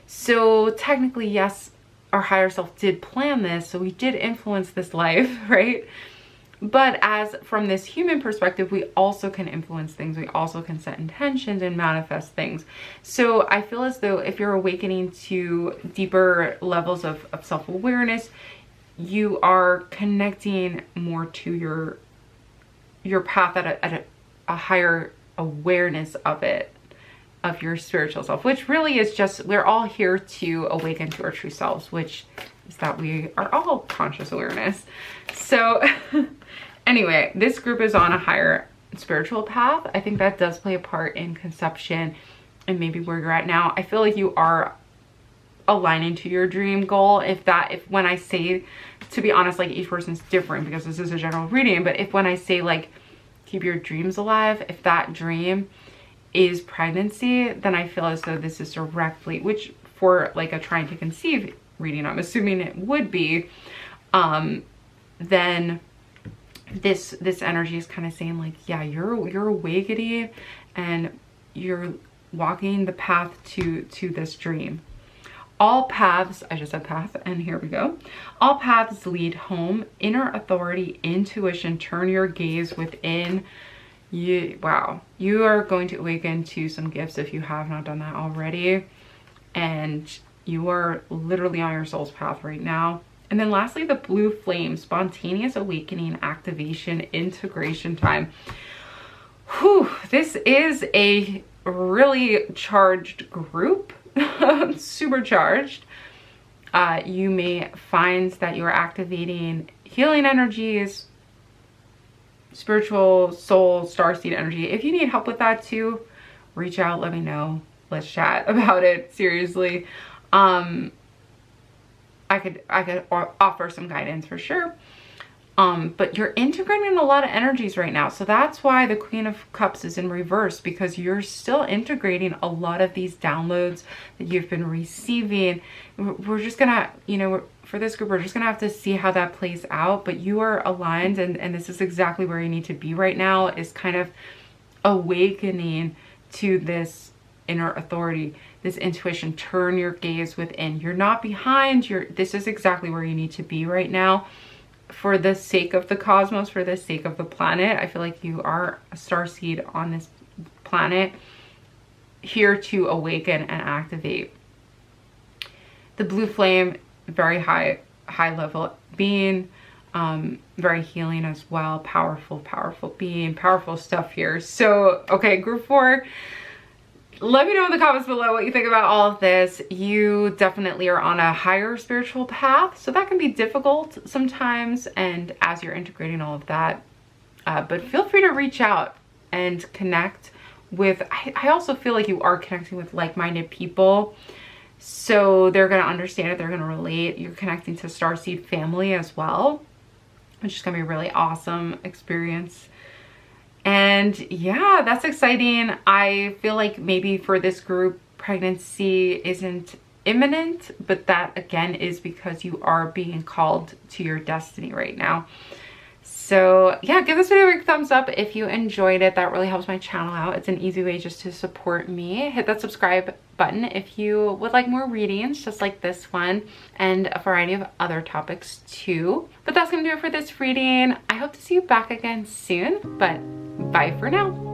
So technically, yes, our higher self did plan this. So we did influence this life, right? But as from this human perspective, we also can influence things. We also can set intentions and manifest things. So I feel as though if you're awakening to deeper levels of self-awareness, you are connecting more to your path at a higher awareness of it, of your spiritual self, which really is just, we're all here to awaken to our true selves, which is that we are all conscious awareness. So anyway, this group is on a higher spiritual path. I think that does play a part in conception and maybe where you're at now. I feel like you are aligning to your dream goal. If when I say, to be honest, like each person's different because this is a general reading, but if when I say like keep your dreams alive, if that dream is pregnancy, then I feel as though this is directly, which for like a trying to conceive reading, I'm assuming it would be, then this energy is kind of saying like, yeah, you're awakening and you're walking the path to this dream. All paths, I just said path, and here we go. All paths lead home. Inner authority, intuition, turn your gaze within. Wow, you are going to awaken to some gifts if you have not done that already. And you are literally on your soul's path right now. And then lastly, the blue flame, spontaneous awakening, activation, integration time. Whew, this is a really charged group, super charged. You may find that you're activating healing energies, spiritual soul, starseed energy. If you need help with that too, reach out, let me know. Let's chat about it. Seriously. I could offer some guidance for sure. But you're integrating a lot of energies right now. So that's why the Queen of Cups is in reverse, because you're still integrating a lot of these downloads that you've been receiving. We're just gonna, you know, for this group, we're just gonna have to see how that plays out, but you are aligned, and this is exactly where you need to be right now, is kind of awakening to this inner authority, this intuition. Turn your gaze within. You're not behind. This is exactly where you need to be right now. For the sake of the cosmos, for the sake of the planet, I feel like you are a starseed on this planet, here to awaken and activate. The blue flame, very high level being, very healing as well. Powerful being, powerful stuff here. So, okay, group 4. Let me know in the comments below what you think about all of this. You definitely are on a higher spiritual path, so that can be difficult sometimes, and as you're integrating all of that, but feel free to reach out and connect with, I also feel like you are connecting with like-minded people, so they're going to understand it, they're going to relate. You're connecting to starseed family as well, which is going to be a really awesome experience. And yeah, that's exciting. I feel like maybe for this group, pregnancy isn't imminent, but that again is because you are being called to your destiny right now. So yeah, give this video a big thumbs up if you enjoyed it. That really helps my channel out. It's an easy way just to support me. Hit that subscribe button if you would like more readings just like this one, and a variety of other topics too. But that's gonna do it for this reading. I hope to see you back again soon, but bye for now.